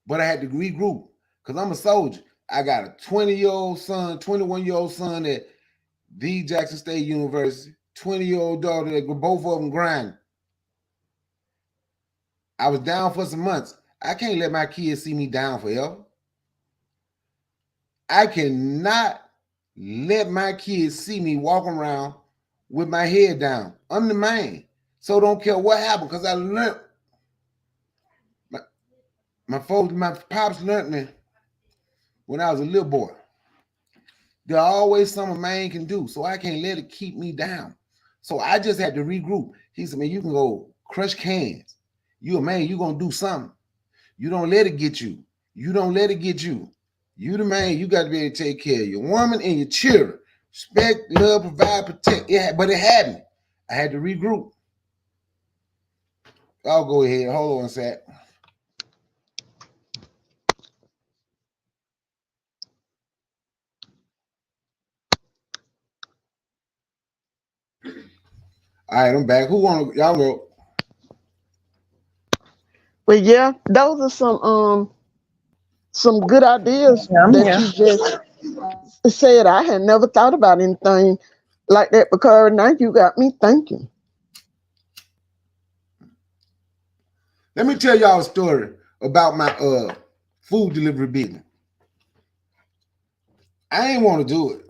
But I had to regroup because I'm a soldier. I got a 20-year-old son, 21-year-old son at the Jackson State University, 20-year-old daughter that both of them grinding. I was down for some months. I can't let my kids see me down forever. I cannot let my kids see me walking around with my head down. I'm the man. So don't care what happened because I learned. My pops learned me when I was a little boy. There's always something a man can do, so I can't let it keep me down. So I just had to regroup. He said, man, you can go crush cans. You a man, you going to do something. You don't let it get you. You don't let it get you. You the man, you got to be able to take care of your woman and your children. Respect, love, provide, protect. But it had me. I had to regroup. I'll go ahead. Hold on a sec. All right, I'm back. Who want to, y'all go? But yeah, those are some good ideas that you just said. I had never thought about anything like that because now you got me thinking. Let me tell y'all a story about my food delivery business. I ain't want to do it,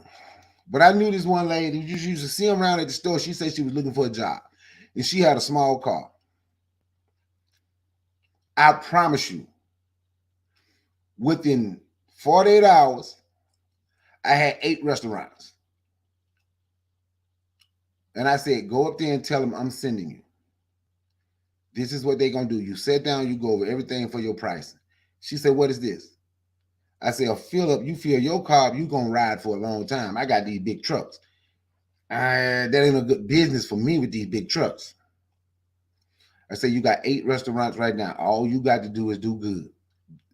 but I knew this one lady. You used to see them around at the store. She said she was looking for a job, and she had a small car. I promise you, within 48 hours, I had 8 restaurants. And I said, go up there and tell them I'm sending you. This is what they're going to do. You sit down, you go over everything for your pricing. She said, what is this? I said, fill up, you fill your car, you're going to ride for a long time. I got these big trucks. That ain't a good business for me with these big trucks. I said, you got 8 restaurants right now. All you got to do is do good.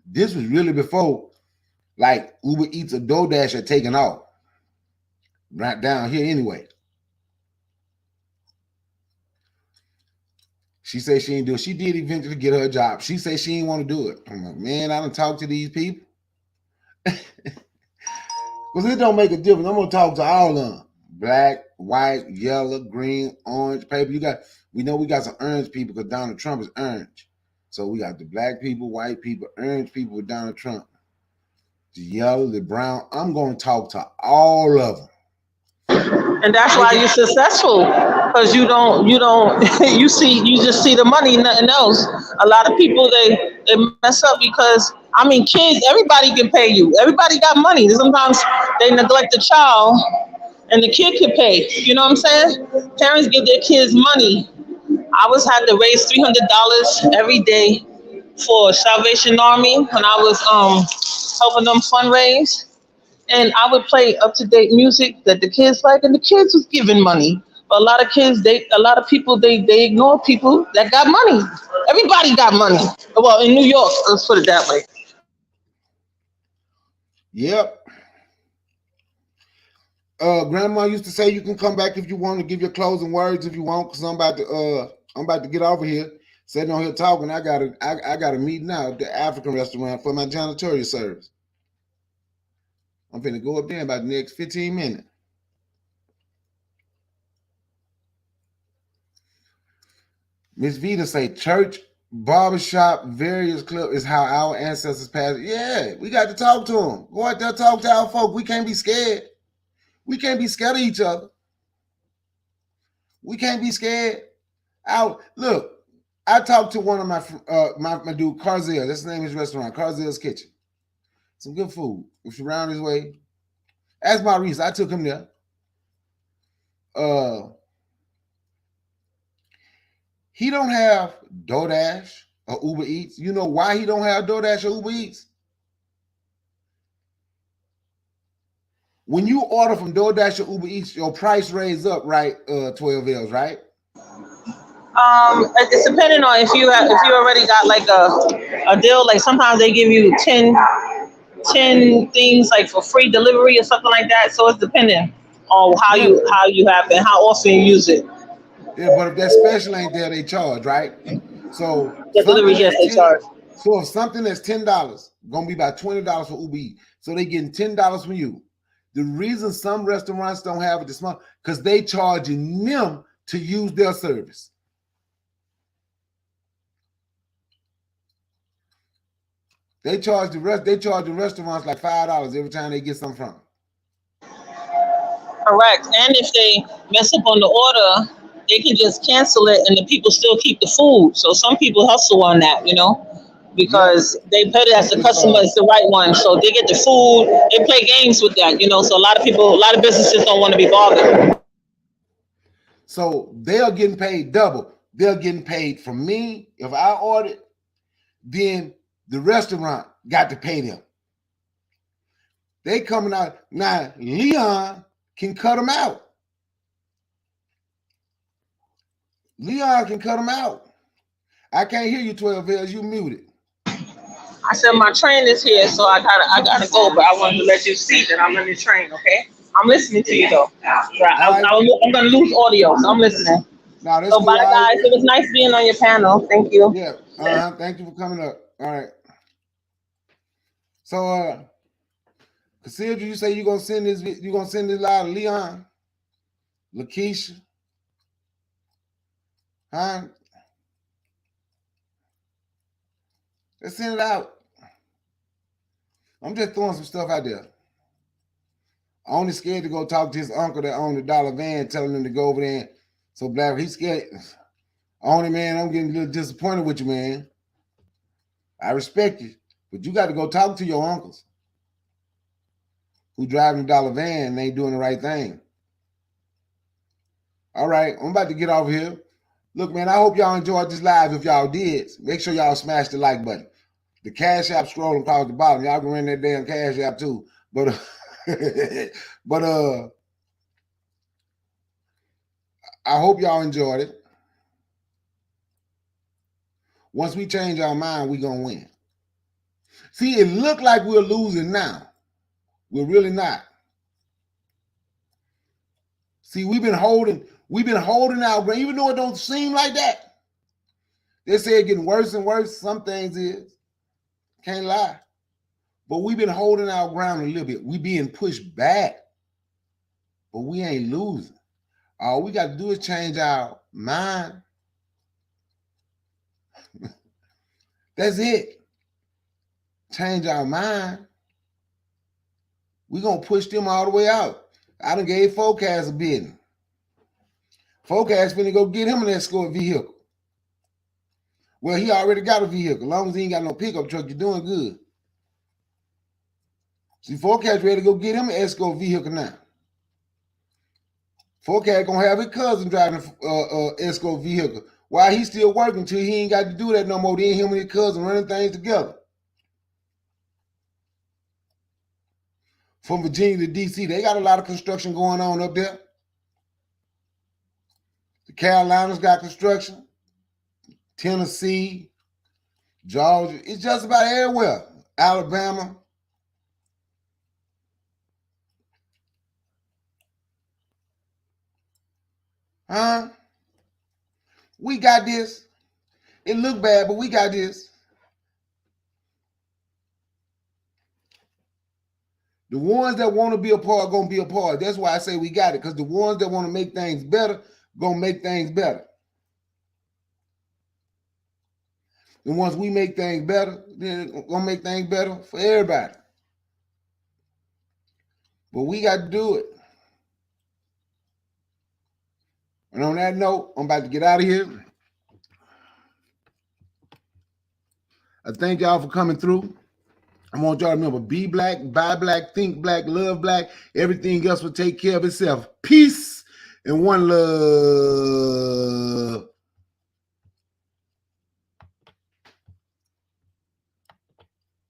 This was really before, like, Uber Eats or DoorDash had taken off. Right down here anyway. She said she didn't do it. She did eventually get her a job. She said she didn't want to do it. I'm like, man, I don't talk to these people. Because it don't make a difference. I'm going to talk to all of them. Black, white, yellow, green, orange, paper. We know we got some orange people because Donald Trump is orange. So we got the black people, white people, orange people with Donald Trump. The yellow, the brown. I'm going to talk to all of them. And that's why you're successful, because you just see the money, nothing else. A lot of people they mess up because kids, everybody can pay you. Everybody got money. Sometimes they neglect the child, and the kid can pay. You know what I'm saying? Parents give their kids money. I had to raise $300 every day for Salvation Army when I was helping them fundraise. And I would play up-to-date music that the kids like, and the kids was giving money. But a lot of people, they ignore people that got money. Everybody got money. Well, in New York, let's put it that way. Yep. Grandma used to say you can come back if you want to give your closing words if you want, because I'm about to get over here. Sitting on here talking. I got a meeting now at the African restaurant for my janitorial service. I'm finna go up there in about the next 15 minutes. Miss Vita say church, barbershop, various clubs is how our ancestors passed. Yeah, we got to talk to them. Go out there, talk to our folk. We can't be scared. We can't be scared of each other. We can't be scared. Look, I talked to one of my dude, Carzel. That's the name of his restaurant, Carzel's Kitchen. Some good food. If you're around his way, ask Maurice. I took him there. He don't have DoorDash or Uber Eats. You know why he don't have DoorDash or Uber Eats? When you order from DoorDash or Uber Eats, your price raised up, right? 12 L's, right? It's depending on if you already got like a deal. Like sometimes they give you 10 things like for free delivery or something like that. So it's dependent on how you have it and how often you use it. Yeah, but if that special ain't there, they charge, right? So The delivery, yes, they charge. So if something that's $10, gonna be about $20 for Uber Eats. So they getting $10 from you. The reason some restaurants don't have it this month, because they charging them to use their service. They charge the restaurants like $5 every time they get something from them. Correct. And if they mess up on the order, they can just cancel it and the people still keep the food. So some people hustle on that, because they put it as the customer is the right one. So they get the food, they play games with that, So a lot of businesses don't want to be bothered. So they are getting paid double. They're getting paid from me. If I ordered, then the restaurant got to pay them. They coming out. Now, Leon can cut them out. Leon can cut them out. I can't hear you, 12 L's. You muted. I said my train is here, so I gotta go, but I wanted to let you see that I'm in the train, okay? I'm listening to you though. I'm gonna lose audio, so I'm listening. No, that's so cool. Bye guys. It was nice being on your panel. Thank you. Yeah. Thank you for coming up. All right. So Cassandra, you say you're gonna send this live to Leon, Lakeisha, huh? Let's send it out. I'm just throwing some stuff out there. I'm only scared to go talk to his uncle that owned the dollar van, telling him to go over there. So Black, he's scared. Only man, I'm getting a little disappointed with you, man. I respect you, but you got to go talk to your uncles who driving the dollar van and ain't doing the right thing. All right, I'm about to get off here. Look, man, I hope y'all enjoyed this live. If y'all did, make sure y'all smash the like button. The Cash App scrolling across the bottom. Y'all can run that damn Cash App too. But I hope y'all enjoyed it. Once we change our mind, we're going to win. See, it looked like we're losing now. We're really not. See, we've been holding our ground, even though it don't seem like that. They say it's getting worse and worse. Some things is. Can't lie. But we've been holding our ground a little bit. We being pushed back. But we ain't losing. All we got to do is change our mind. That's it. Change our mind. We're going to push them all the way out. I done gave Forecast a bidding. Forecast finna go get him an escort vehicle. Well, he already got a vehicle. As long as he ain't got no pickup truck, you're doing good. See, Forecast ready to go get him an escort vehicle now. Forecast gonna have his cousin driving an escort vehicle while he's still working till he ain't got to do that no more. Then him and his cousin running things together. From Virginia to DC, they got a lot of construction going on up there. The Carolinas got construction. Tennessee, Georgia. It's just about everywhere. Alabama. Huh? We got this. It look bad, but we got this. The ones that want to be a part are going to be a part. That's why I say we got it, because the ones that want to make things better going to make things better. And once we make things better, then it's going to make things better for everybody. But we got to do it. And on that note, I'm about to get out of here. I thank y'all for coming through. I want y'all to remember, be black, buy black, think black, love black. Everything else will take care of itself. Peace and one love.